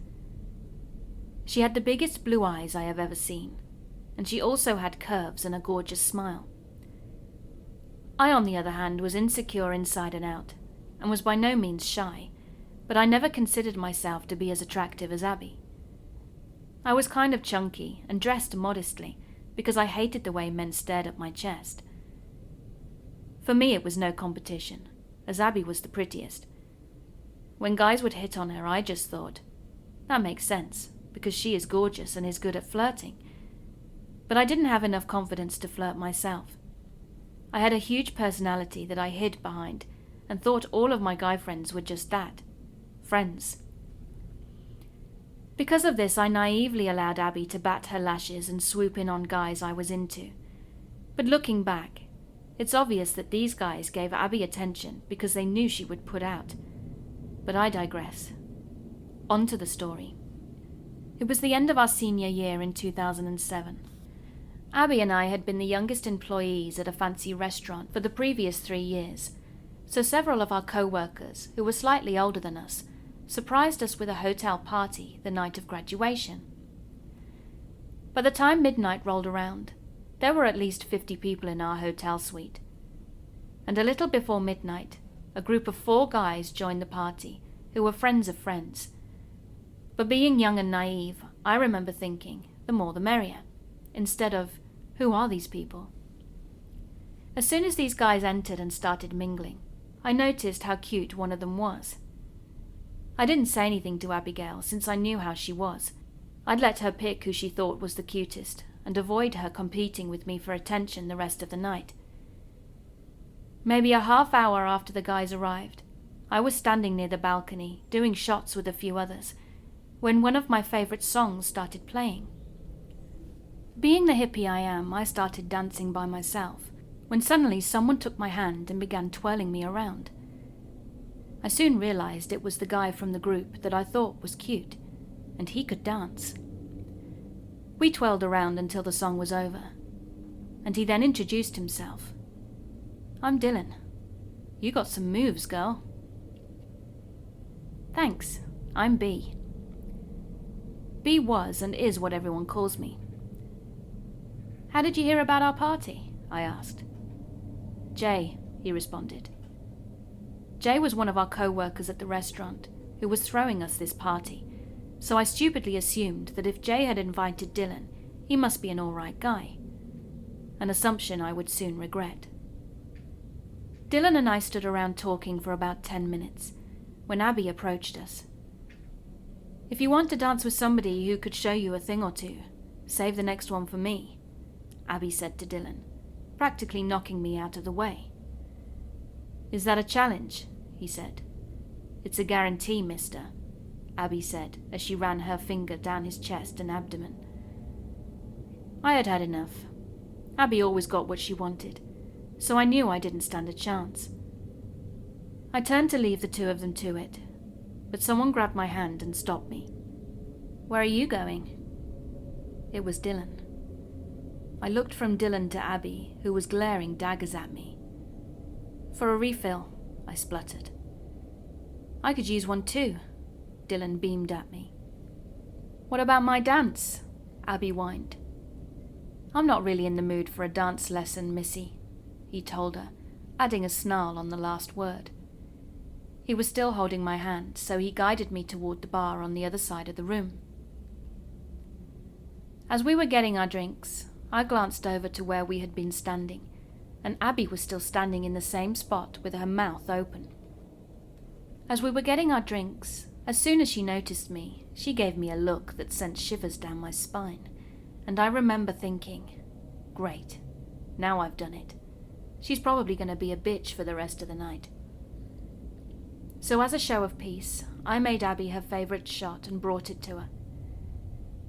She had the biggest blue eyes I have ever seen, and she also had curves and a gorgeous smile. I, on the other hand, was insecure inside and out, and was by no means shy, but I never considered myself to be as attractive as Abby. I was kind of chunky and dressed modestly, because I hated the way men stared at my chest. For me it was no competition, as Abby was the prettiest. When guys would hit on her, I just thought, that makes sense, because she is gorgeous and is good at flirting. But I didn't have enough confidence to flirt myself. I had a huge personality that I hid behind, and thought all of my guy friends were just that, friends. Because of this, I naively allowed Abby to bat her lashes and swoop in on guys I was into. But looking back, it's obvious that these guys gave Abby attention because they knew she would put out. But I digress. On to the story. It was the end of our senior year in 2007. Abby and I had been the youngest employees at a fancy restaurant for the previous 3 years, so several of our co-workers, who were slightly older than us, surprised us with a hotel party the night of graduation. By the time midnight rolled around, there were at least 50 people in our hotel suite. And a little before midnight, a group of 4 guys joined the party, who were friends of friends. But being young and naive, I remember thinking, the more the merrier, instead of, who are these people? As soon as these guys entered and started mingling, I noticed how cute one of them was. I didn't say anything to Abigail since I knew how she was. I'd let her pick who she thought was the cutest and avoid her competing with me for attention the rest of the night. Maybe a half hour after the guys arrived, I was standing near the balcony doing shots with a few others when one of my favorite songs started playing. Being the hippie I am, I started dancing by myself when suddenly someone took my hand and began twirling me around. I soon realized it was the guy from the group that I thought was cute, and he could dance. We twirled around until the song was over, and he then introduced himself. I'm Dylan. You got some moves, girl. Thanks, I'm B. B was and is what everyone calls me. How did you hear about our party? I asked. Jay, he responded. Jay was one of our co-workers at the restaurant who was throwing us this party, so I stupidly assumed that if Jay had invited Dylan, he must be an alright guy. An assumption I would soon regret. Dylan and I stood around talking for about 10 minutes, when Abby approached us. If you want to dance with somebody who could show you a thing or two, save the next one for me, Abby said to Dylan, practically knocking me out of the way. Is that a challenge? He said. It's a guarantee, mister, Abby said as she ran her finger down his chest and abdomen. I had had enough. Abby always got what she wanted, so I knew I didn't stand a chance. I turned to leave the two of them to it, but someone grabbed my hand and stopped me. Where are you going? It was Dylan. I looked from Dylan to Abby, who was glaring daggers at me. For a refill, I spluttered. I could use one too, Dylan beamed at me. What about my dance? Abby whined. I'm not really in the mood for a dance lesson, missy, he told her, adding a snarl on the last word. He was still holding my hand, so he guided me toward the bar on the other side of the room. As we were getting our drinks, I glanced over to where we had been standing, and Abby was still standing in the same spot with her mouth open. As we were getting our drinks, as soon as she noticed me, she gave me a look that sent shivers down my spine, and I remember thinking, great, now I've done it. She's probably going to be a bitch for the rest of the night. So as a show of peace, I made Abby her favorite shot and brought it to her.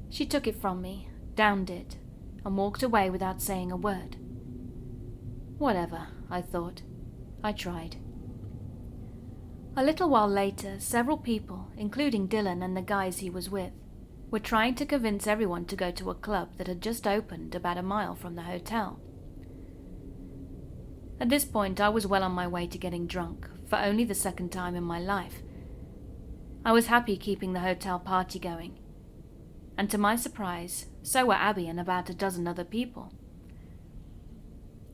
She took it from me, downed it, and walked away without saying a word. Whatever, I thought. I tried. A little while later, several people, including Dylan and the guys he was with, were trying to convince everyone to go to a club that had just opened about a mile from the hotel. At this point, I was well on my way to getting drunk, for only the second time in my life. I was happy keeping the hotel party going, and to my surprise, so were Abby and about a dozen other people.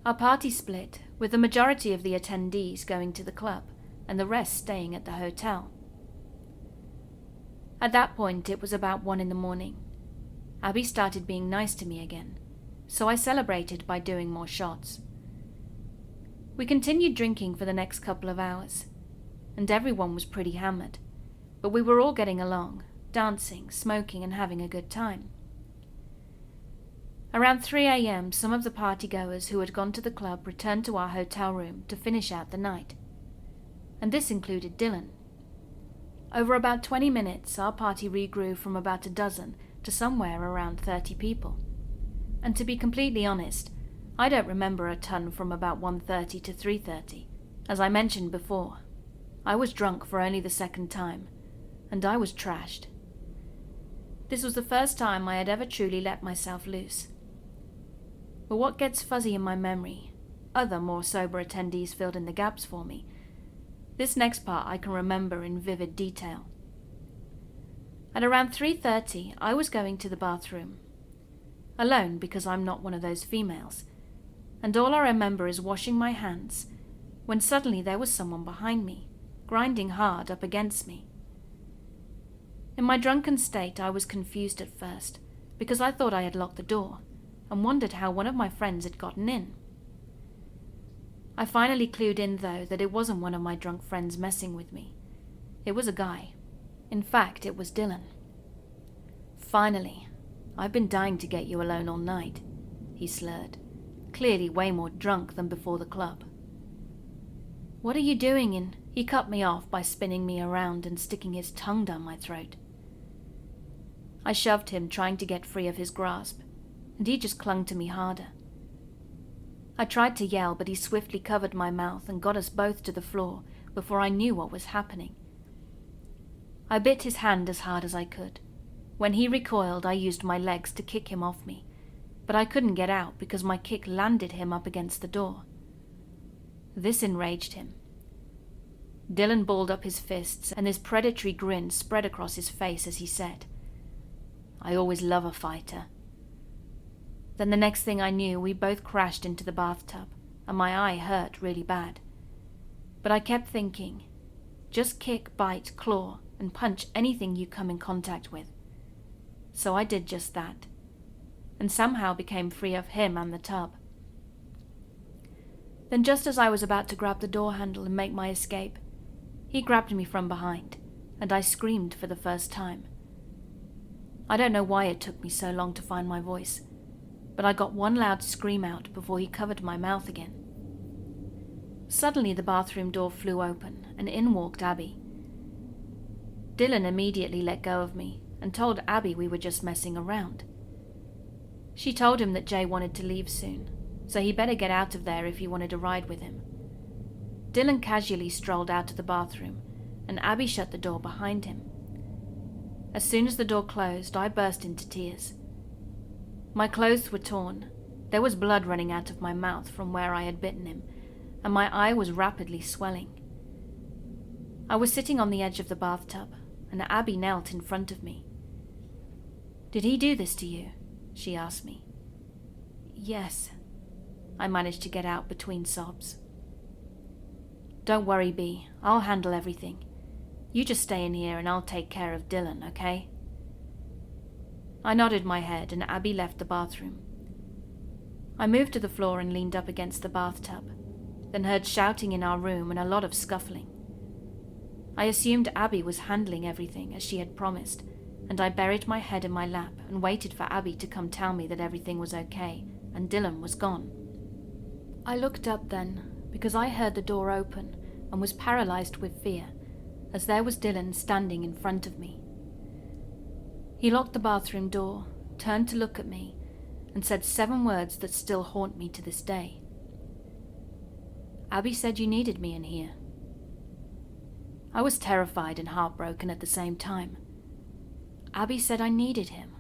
Our party split, with the majority of the attendees going to the club and the rest staying at the hotel. At that point, it was about 1 a.m. Abby started being nice to me again, so I celebrated by doing more shots. We continued drinking for the next couple of hours, and everyone was pretty hammered, but we were all getting along, dancing, smoking, and having a good time. Around 3 a.m., some of the partygoers who had gone to the club returned to our hotel room to finish out the night, and this included Dylan. Over about 20 minutes, our party regrew from about a dozen to somewhere around 30 people. And to be completely honest, I don't remember a ton from about 1:30 to 3:30. As I mentioned before, I was drunk for only the second time, and I was trashed. This was the first time I had ever truly let myself loose. But what gets fuzzy in my memory, other more sober attendees filled in the gaps for me. This next part I can remember in vivid detail. At around 3:30, I was going to the bathroom. Alone, because I'm not one of those females, and all I remember is washing my hands, when suddenly there was someone behind me, grinding hard up against me. In my drunken state, I was confused at first, because I thought I had locked the door, and wondered how one of my friends had gotten in. I finally clued in, though, that it wasn't one of my drunk friends messing with me. It was a guy. In fact, it was Dylan. "Finally. I've been dying to get you alone all night," he slurred, clearly way more drunk than before the club. "What are you doing in?" He cut me off by spinning me around and sticking his tongue down my throat. I shoved him, trying to get free of his grasp, and he just clung to me harder. I tried to yell, but he swiftly covered my mouth and got us both to the floor before I knew what was happening. I bit his hand as hard as I could. When he recoiled, I used my legs to kick him off me, but I couldn't get out because my kick landed him up against the door. This enraged him. Dylan balled up his fists, and his predatory grin spread across his face as he said, "I always love a fighter." Then the next thing I knew, we both crashed into the bathtub, and my eye hurt really bad. But I kept thinking, just kick, bite, claw, and punch anything you come in contact with. So I did just that, and somehow became free of him and the tub. Then just as I was about to grab the door handle and make my escape, he grabbed me from behind, and I screamed for the first time. I don't know why it took me so long to find my voice, but I got one loud scream out before he covered my mouth again. Suddenly the bathroom door flew open, and in walked Abby. Dylan immediately let go of me and told Abby we were just messing around. She told him that Jay wanted to leave soon, so he better get out of there if he wanted a ride with him. Dylan casually strolled out of the bathroom, and Abby shut the door behind him. As soon as the door closed, I burst into tears. My clothes were torn, there was blood running out of my mouth from where I had bitten him, and my eye was rapidly swelling. I was sitting on the edge of the bathtub, and Abby knelt in front of me. "Did he do this to you?" she asked me. "Yes," I managed to get out between sobs. "Don't worry, B. I'll handle everything. You just stay in here and I'll take care of Dylan, okay?" I nodded my head and Abby left the bathroom. I moved to the floor and leaned up against the bathtub, then heard shouting in our room and a lot of scuffling. I assumed Abby was handling everything as she had promised, and I buried my head in my lap and waited for Abby to come tell me that everything was okay and Dylan was gone. I looked up then, because I heard the door open and was paralyzed with fear, as there was Dylan standing in front of me. He locked the bathroom door, turned to look at me, and said 7 words that still haunt me to this day. "Abby said you needed me in here." I was terrified and heartbroken at the same time. Abby said I needed him.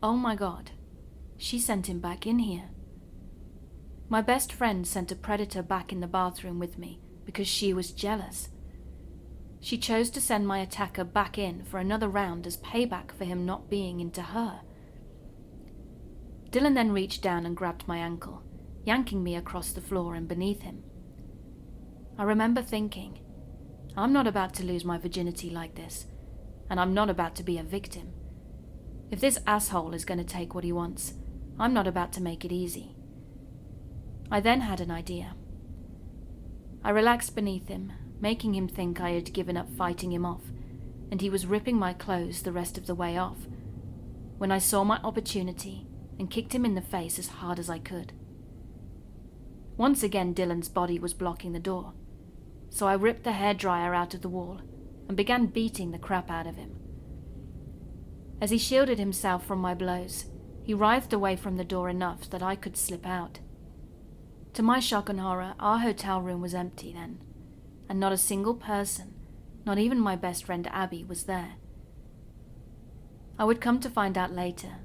Oh my God, she sent him back in here. My best friend sent a predator back in the bathroom with me because she was jealous. She chose to send my attacker back in for another round as payback for him not being into her. Dylan then reached down and grabbed my ankle, yanking me across the floor and beneath him. I remember thinking, I'm not about to lose my virginity like this, and I'm not about to be a victim. If this asshole is going to take what he wants, I'm not about to make it easy. I then had an idea. I relaxed beneath him, making him think I had given up fighting him off, and he was ripping my clothes the rest of the way off, when I saw my opportunity and kicked him in the face as hard as I could. Once again, Dylan's body was blocking the door, so I ripped the hairdryer out of the wall and began beating the crap out of him. As he shielded himself from my blows, he writhed away from the door enough that I could slip out. To my shock and horror, our hotel room was empty then, and not a single person, not even my best friend Abby, was there. I would come to find out later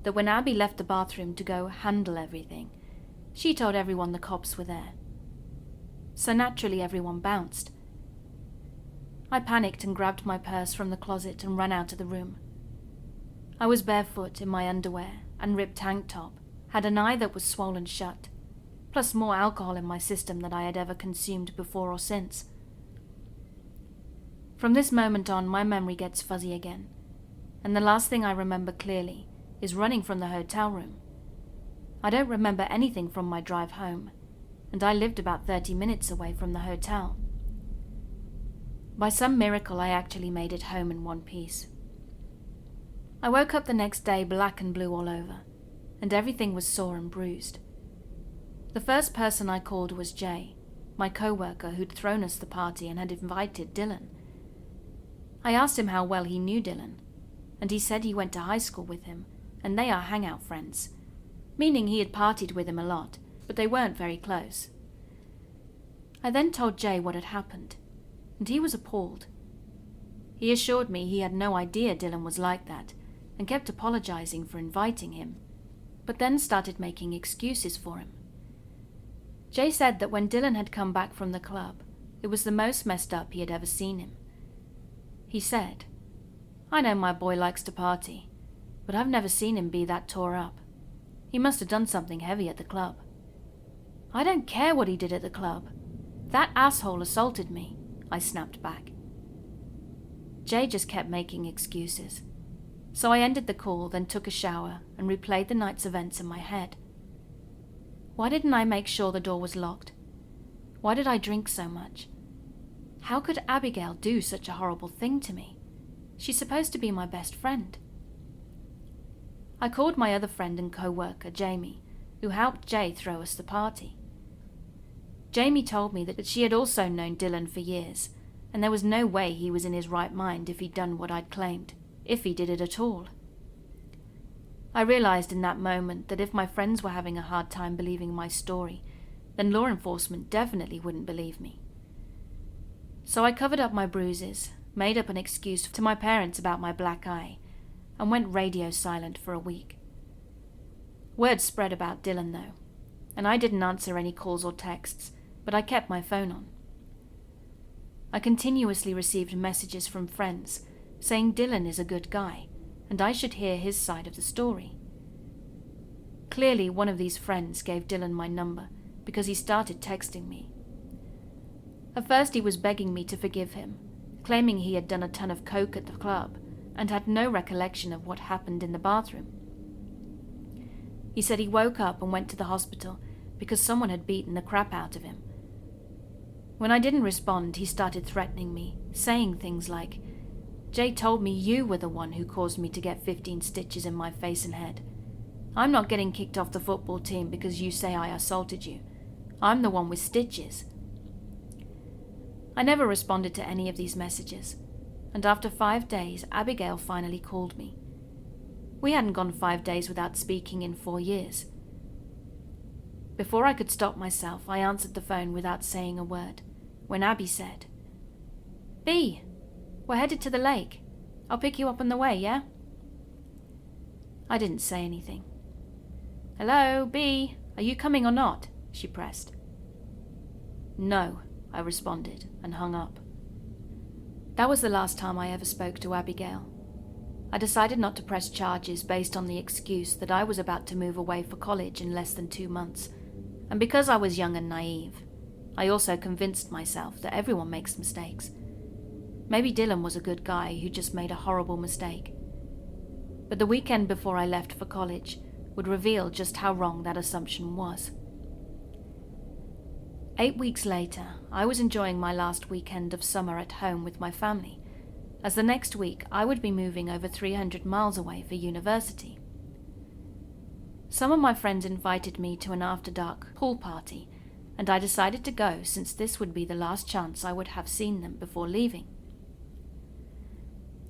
that when Abby left the bathroom to go handle everything, she told everyone the cops were there. So naturally everyone bounced. I panicked and grabbed my purse from the closet and ran out of the room. I was barefoot in my underwear and ripped tank top, had an eye that was swollen shut, plus more alcohol in my system than I had ever consumed before or since. From this moment on, my memory gets fuzzy again, and the last thing I remember clearly is running from the hotel room. I don't remember anything from my drive home, and I lived about 30 minutes away from the hotel. By some miracle, I actually made it home in one piece. I woke up the next day black and blue all over, and everything was sore and bruised. The first person I called was Jay, my co-worker who'd thrown us the party and had invited Dylan. I asked him how well he knew Dylan, and he said he went to high school with him, and they are hangout friends, meaning he had partied with him a lot, but they weren't very close. I then told Jay what had happened, and he was appalled. He assured me he had no idea Dylan was like that, and kept apologizing for inviting him, but then started making excuses for him. Jay said that when Dylan had come back from the club, it was the most messed up he had ever seen him. He said, "I know my boy likes to party, but I've never seen him be that tore up. He must have done something heavy at the club." "I don't care what he did at the club. That asshole assaulted me," I snapped back. Jay just kept making excuses, so I ended the call, then took a shower and replayed the night's events in my head. Why didn't I make sure the door was locked? Why did I drink so much? How could Abigail do such a horrible thing to me? She's supposed to be my best friend. I called my other friend and co-worker, Jamie, who helped Jay throw us the party. Jamie told me that she had also known Dylan for years, and there was no way he was in his right mind if he'd done what I'd claimed, if he did it at all. I realized in that moment that if my friends were having a hard time believing my story, then law enforcement definitely wouldn't believe me. So I covered up my bruises, made up an excuse to my parents about my black eye, and went radio silent for a week. Word spread about Dylan though, and I didn't answer any calls or texts, but I kept my phone on. I continuously received messages from friends saying Dylan is a good guy, and I should hear his side of the story. Clearly, one of these friends gave Dylan my number because he started texting me. At first he was begging me to forgive him, claiming he had done a ton of coke at the club and had no recollection of what happened in the bathroom. He said he woke up and went to the hospital because someone had beaten the crap out of him. When I didn't respond, he started threatening me, saying things like, "Jay told me you were the one who caused me to get 15 stitches in my face and head. I'm not getting kicked off the football team because you say I assaulted you. I'm the one with stitches." I never responded to any of these messages, and after 5 days, Abigail finally called me. We hadn't gone 5 days without speaking in 4 years. Before I could stop myself, I answered the phone without saying a word, when Abby said, "B, we're headed to the lake. I'll pick you up on the way, yeah? I didn't say anything. Hello, B, are you coming or not? She pressed. No, I responded and hung up. That was the last time I ever spoke to Abigail. I decided not to press charges based on the excuse that I was about to move away for college in less than 2 months, and because I was young and naive, I also convinced myself that everyone makes mistakes. Maybe Dylan was a good guy who just made a horrible mistake. But the weekend before I left for college would reveal just how wrong that assumption was. 8 weeks later, I was enjoying my last weekend of summer at home with my family, as the next week I would be moving over 300 miles away for university. Some of my friends invited me to an after-dark pool party, and I decided to go since this would be the last chance I would have seen them before leaving.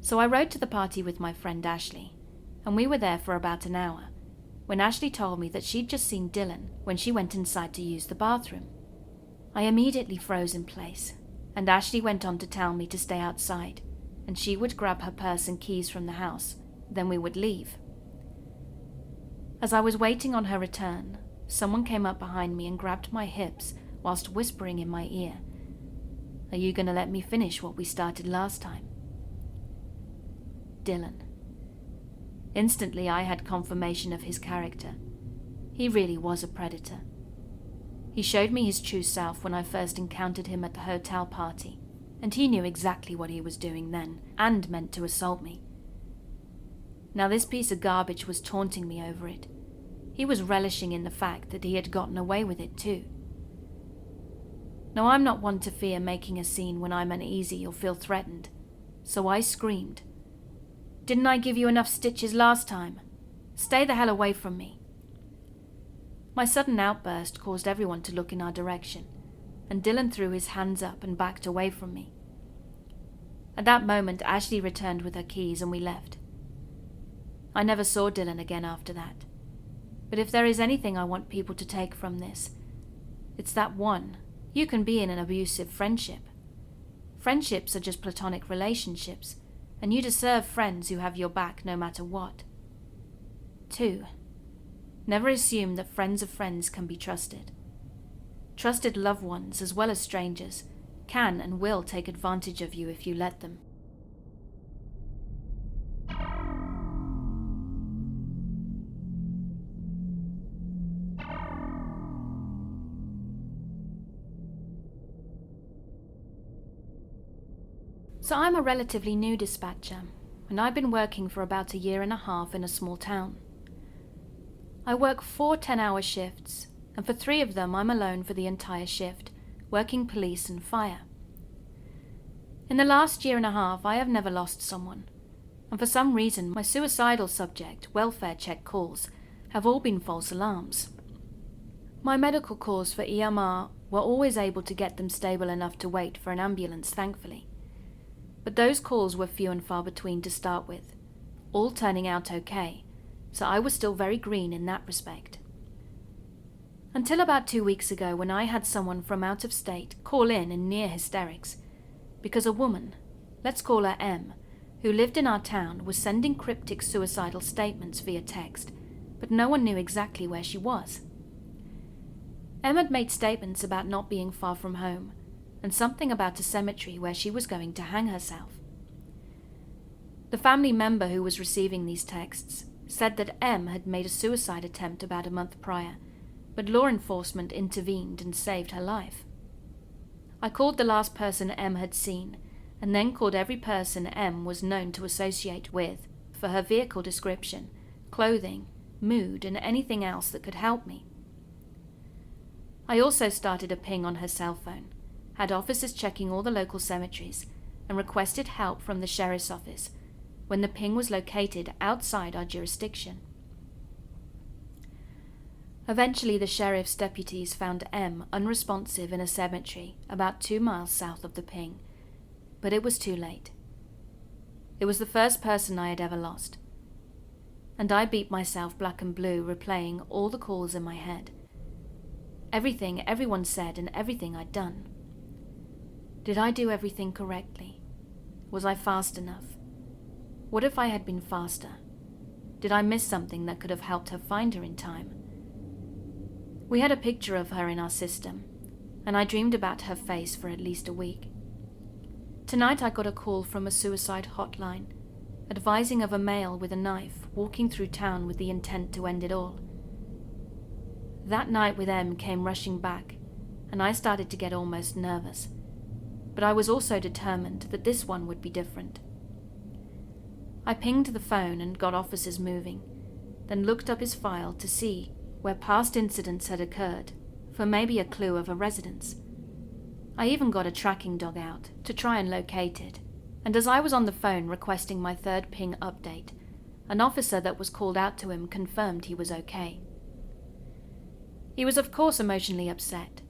So I rode to the party with my friend Ashley, and we were there for about an hour, when Ashley told me that she'd just seen Dylan when she went inside to use the bathroom. I immediately froze in place, and Ashley went on to tell me to stay outside, and she would grab her purse and keys from the house, then we would leave. As I was waiting on her return, someone came up behind me and grabbed my hips whilst whispering in my ear, "Are you going to let me finish what we started last time?" Dylan. Instantly I had confirmation of his character. He really was a predator. He showed me his true self when I first encountered him at the hotel party, and he knew exactly what he was doing then, and meant to assault me. Now this piece of garbage was taunting me over it. He was relishing in the fact that he had gotten away with it too. Now I'm not one to fear making a scene when I'm uneasy or feel threatened, so I screamed, "Didn't I give you enough stitches last time? Stay the hell away from me." My sudden outburst caused everyone to look in our direction, and Dylan threw his hands up and backed away from me. At that moment, Ashley returned with her keys and we left. I never saw Dylan again after that. But if there is anything I want people to take from this, it's that 1, you can be in an abusive friendship. Friendships are just platonic relationships, and you deserve friends who have your back no matter what. 2, never assume that friends of friends can be trusted. Trusted loved ones, as well as strangers, can and will take advantage of you if you let them. So I'm a relatively new dispatcher, and I've been working for about 1.5 years in a small town. I work 4 10-hour shifts, and for 3 of them I'm alone for the entire shift, working police and fire. In the last 1.5 years I have never lost someone, and for some reason my suicidal subject welfare check calls have all been false alarms. My medical calls for EMR were always able to get them stable enough to wait for an ambulance, thankfully. But those calls were few and far between to start with, all turning out okay, so I was still very green in that respect. Until about 2 weeks ago, when I had someone from out of state call in near hysterics, because a woman, let's call her M, who lived in our town, was sending cryptic suicidal statements via text, but no one knew exactly where she was. M had made statements about not being far from home, and something about a cemetery where she was going to hang herself. The family member who was receiving these texts said that M had made a suicide attempt about a month prior, but law enforcement intervened and saved her life. I called the last person M had seen, and then called every person M was known to associate with for her vehicle description, clothing, mood, and anything else that could help me. I also started a ping on her cell phone, had officers checking all the local cemeteries, and requested help from the sheriff's office when the ping was located outside our jurisdiction. Eventually, the sheriff's deputies found M unresponsive in a cemetery about 2 miles south of the ping, but it was too late. It was the first person I had ever lost, and I beat myself black and blue replaying all the calls in my head. Everything everyone said and everything I'd done. Did I do everything correctly? Was I fast enough? What if I had been faster? Did I miss something that could have helped her find her in time? We had a picture of her in our system, and I dreamed about her face for at least a week. Tonight I got a call from a suicide hotline, advising of a male with a knife walking through town with the intent to end it all. That night with M came rushing back, and I started to get almost nervous, but I was also determined that this one would be different. I pinged the phone and got officers moving, then looked up his file to see where past incidents had occurred, for maybe a clue of a residence. I even got a tracking dog out to try and locate it, and as I was on the phone requesting my third ping update, an officer that was called out to him confirmed he was okay. He was of course emotionally upset,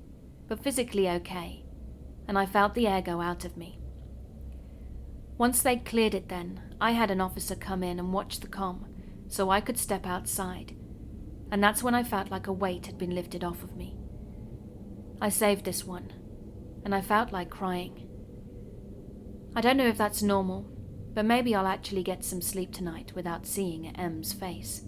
but physically okay, and I felt the air go out of me. Once they'd cleared it then, I had an officer come in and watch the comm, so I could step outside, and that's when I felt like a weight had been lifted off of me. I saved this one, and I felt like crying. I don't know if that's normal, but maybe I'll actually get some sleep tonight without seeing M's face.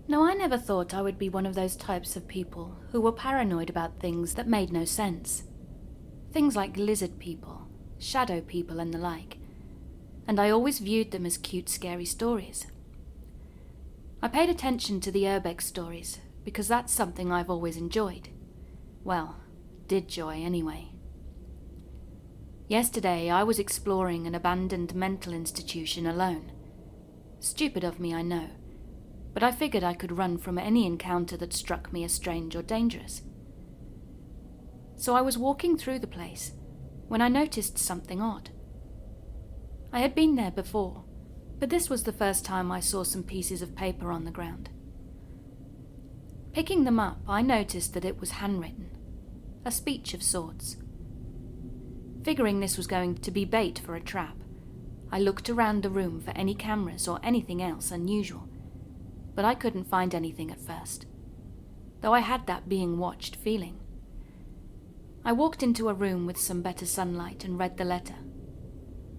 Now, I never thought I would be one of those types of people who were paranoid about things that made no sense. Things like lizard people, shadow people and the like, and I always viewed them as cute, scary stories. I paid attention to the urbex stories because that's something I've always enjoyed. Well, did enjoy anyway. Yesterday I was exploring an abandoned mental institution alone. Stupid of me, I know, but I figured I could run from any encounter that struck me as strange or dangerous. So I was walking through the place when I noticed something odd. I had been there before, but this was the first time I saw some pieces of paper on the ground. Picking them up, I noticed that it was handwritten, a speech of sorts. Figuring this was going to be bait for a trap, I looked around the room for any cameras or anything else unusual, but I couldn't find anything at first, though I had that being watched feeling. I walked into a room with some better sunlight and read the letter,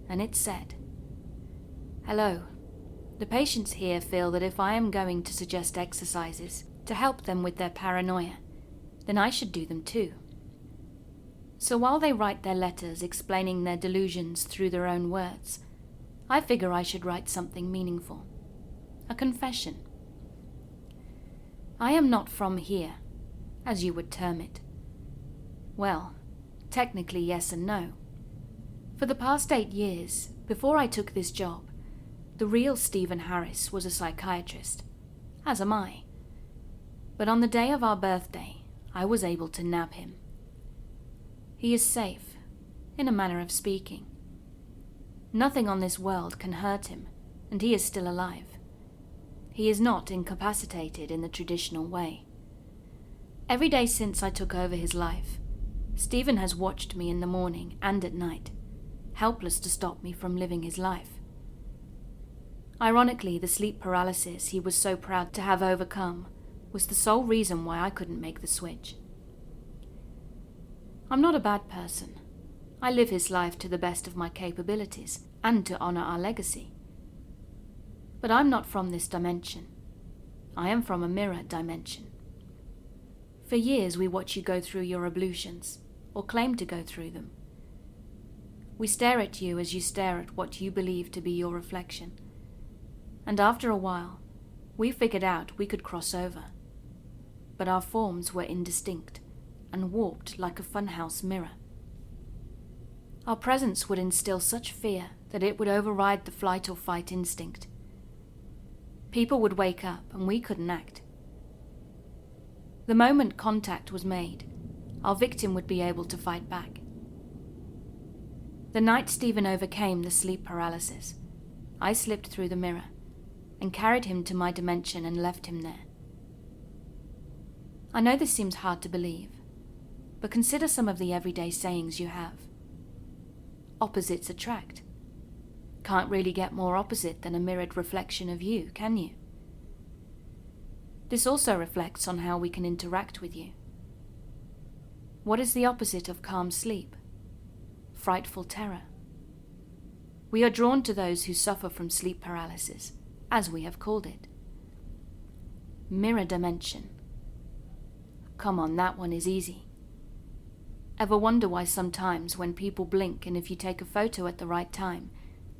and it said, "Hello. The patients here feel that if I am going to suggest exercises to help them with their paranoia, then I should do them too. So while they write their letters explaining their delusions through their own words, I figure I should write something meaningful. A confession. I am not from here, as you would term it. Well, technically yes and no. For the past 8 years, before I took this job, the real Stephen Harris was a psychiatrist, as am I. But on the day of our birthday, I was able to nab him. He is safe, in a manner of speaking. Nothing on this world can hurt him, and he is still alive. He is not incapacitated in the traditional way. Every day since I took over his life, Stephen has watched me in the morning and at night, helpless to stop me from living his life. Ironically, the sleep paralysis he was so proud to have overcome was the sole reason why I couldn't make the switch. I'm not a bad person. I live his life to the best of my capabilities and to honor our legacy. But I'm not from this dimension. I am from a mirror dimension. For years we watch you go through your ablutions, or claim to go through them. We stare at you as you stare at what you believe to be your reflection. And after a while, we figured out we could cross over. But our forms were indistinct and warped like a funhouse mirror. Our presence would instill such fear that it would override the flight or fight instinct. People would wake up and we couldn't act. The moment contact was made, our victim would be able to fight back. The night Stephen overcame the sleep paralysis, I slipped through the mirror and carried him to my dimension and left him there. I know this seems hard to believe, but consider some of the everyday sayings you have. Opposites attract. Can't really get more opposite than a mirrored reflection of you, can you? This also reflects on how we can interact with you. What is the opposite of calm sleep? Frightful terror. We are drawn to those who suffer from sleep paralysis, as we have called it. Mirror dimension. Come on, that one is easy. Ever wonder why sometimes when people blink and if you take a photo at the right time,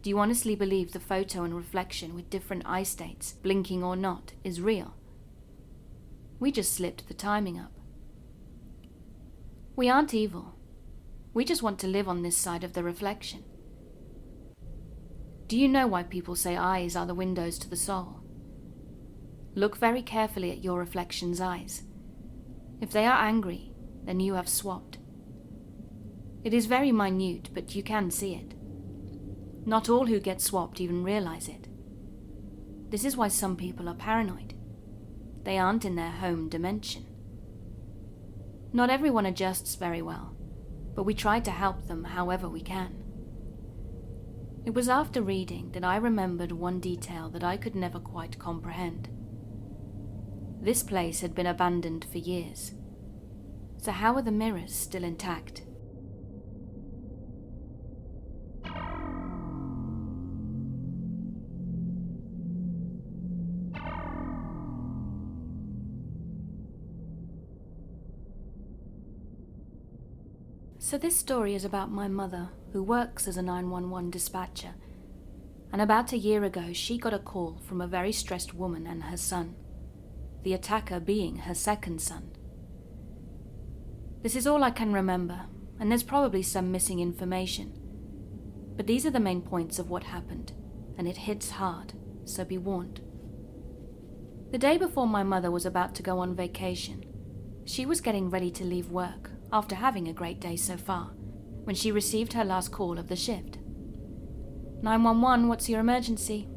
do you honestly believe the photo and reflection with different eye states, blinking or not, is real? We just slipped the timing up. We aren't evil. We just want to live on this side of the reflection. Do you know why people say eyes are the windows to the soul? Look very carefully at your reflection's eyes. If they are angry, then you have swapped. It is very minute, but you can see it. Not all who get swapped even realize it. This is why some people are paranoid. They aren't in their home dimension. Not everyone adjusts very well, but we try to help them however we can. It was after reading that I remembered one detail that I could never quite comprehend. This place had been abandoned for years. So how are the mirrors still intact? So this story is about my mother, who works as a 911 dispatcher, and about a year ago she got a call from a very stressed woman and her son, the attacker being her second son. This is all I can remember, and there's probably some missing information, but these are the main points of what happened, and it hits hard, so be warned. The day before my mother was about to go on vacation, she was getting ready to leave work after having a great day so far, when she received her last call of the shift. 911, what's your emergency?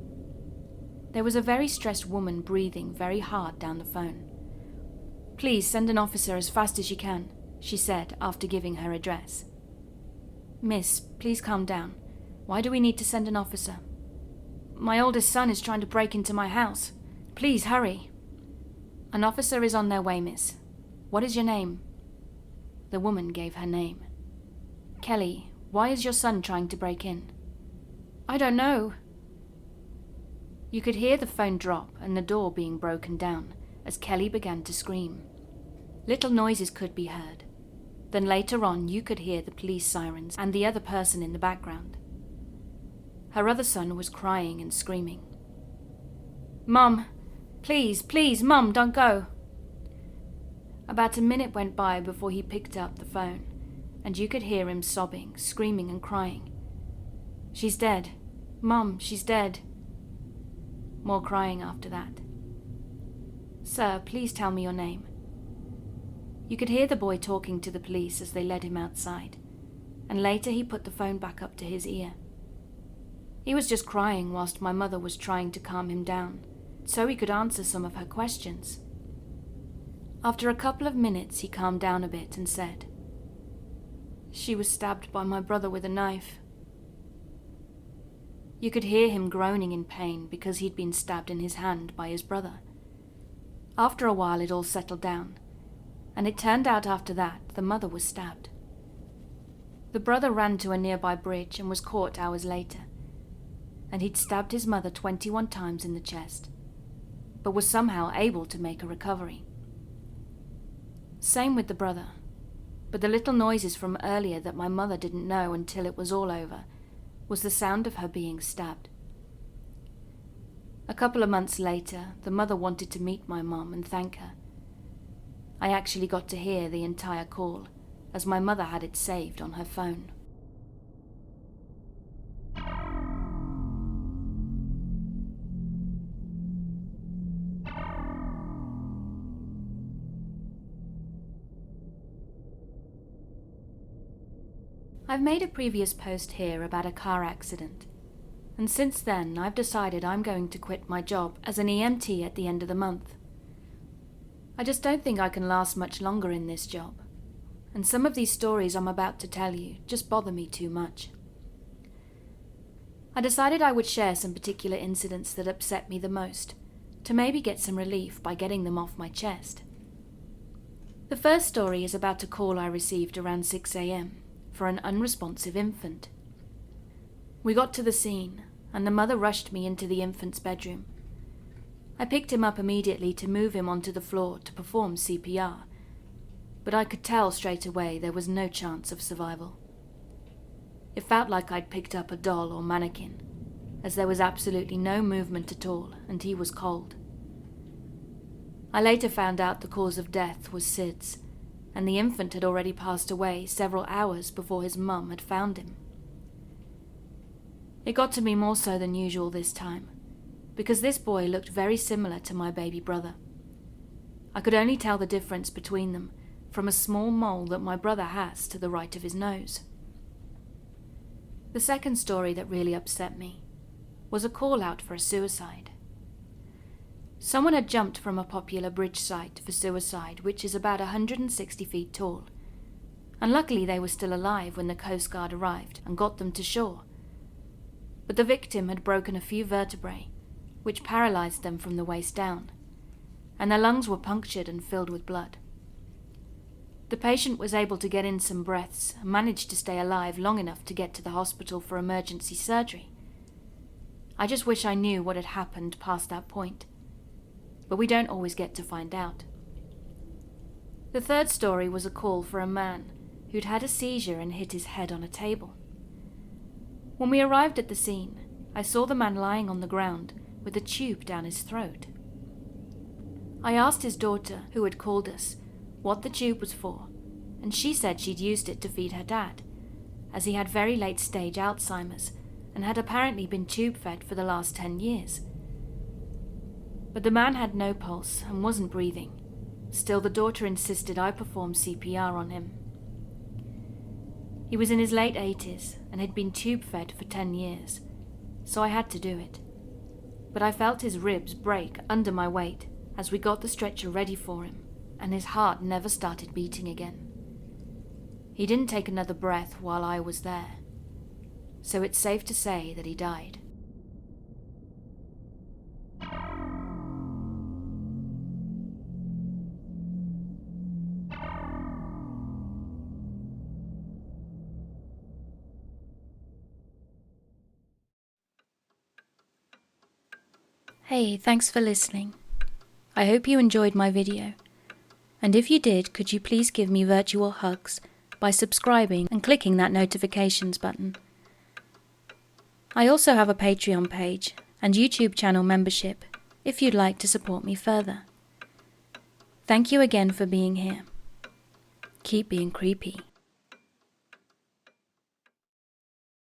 There was a very stressed woman breathing very hard down the phone. Please send an officer as fast as you can, she said after giving her address. Miss, please calm down. Why do we need to send an officer? My oldest son is trying to break into my house. Please hurry. An officer is on their way, miss. What is your name? The woman gave her name. Kelly, why is your son trying to break in? I don't know. You could hear the phone drop and the door being broken down as Kelly began to scream. Little noises could be heard. Then later on you could hear the police sirens and the other person in the background. Her other son was crying and screaming. Mum, please, Mum, don't go. About a minute went by before he picked up the phone, and you could hear him sobbing, screaming and crying. She's dead. Mum, she's dead. More crying after that. Sir, please tell me your name. You could hear the boy talking to the police as they led him outside, and later he put the phone back up to his ear. He was just crying whilst my mother was trying to calm him down, so he could answer some of her questions. After a couple of minutes he calmed down a bit and said, She was stabbed by my brother with a knife. You could hear him groaning in pain because he'd been stabbed in his hand by his brother. After a while it all settled down, and it turned out after that the mother was stabbed. The brother ran to a nearby bridge and was caught hours later, and he'd stabbed his mother 21 times in the chest, but was somehow able to make a recovery. Same with the brother, but the little noises from earlier that my mother didn't know until it was all over was the sound of her being stabbed. A couple of months later, the mother wanted to meet my mom and thank her. I actually got to hear the entire call, as my mother had it saved on her phone. I've made a previous post here about a car accident, and since then I've decided I'm going to quit my job as an EMT at the end of the month. I just don't think I can last much longer in this job, and some of these stories I'm about to tell you just bother me too much. I decided I would share some particular incidents that upset me the most, to maybe get some relief by getting them off my chest. The first story is about a call I received around 6 a.m. for an unresponsive infant. We got to the scene, and the mother rushed me into the infant's bedroom. I picked him up immediately to move him onto the floor to perform CPR, but I could tell straight away there was no chance of survival. It felt like I'd picked up a doll or mannequin, as there was absolutely no movement at all, and he was cold. I later found out the cause of death was SIDS, and the infant had already passed away several hours before his mum had found him. It got to me more so than usual this time, because this boy looked very similar to my baby brother. I could only tell the difference between them from a small mole that my brother has to the right of his nose. The second story that really upset me was a call out for a suicide. Someone had jumped from a popular bridge site for suicide, which is about 160 feet tall, and luckily they were still alive when the Coast Guard arrived and got them to shore. But the victim had broken a few vertebrae, which paralyzed them from the waist down, and their lungs were punctured and filled with blood. The patient was able to get in some breaths and managed to stay alive long enough to get to the hospital for emergency surgery. I just wish I knew what had happened past that point, but we don't always get to find out. The third story was a call for a man who'd had a seizure and hit his head on a table. When we arrived at the scene, I saw the man lying on the ground with a tube down his throat. I asked his daughter, who had called us, what the tube was for, and she said she'd used it to feed her dad, as he had very late-stage Alzheimer's and had apparently been tube-fed for the last 10 years. But the man had no pulse and wasn't breathing. Still, the daughter insisted I perform CPR on him. He was in his late 80s and had been tube-fed for 10 years, so I had to do it. But I felt his ribs break under my weight as we got the stretcher ready for him, and his heart never started beating again. He didn't take another breath while I was there, so it's safe to say that he died. Hey, thanks for listening. I hope you enjoyed my video. And if you did, could you please give me virtual hugs by subscribing and clicking that notifications button. I also have a Patreon page and YouTube channel membership if you'd like to support me further. Thank you again for being here. Keep being creepy.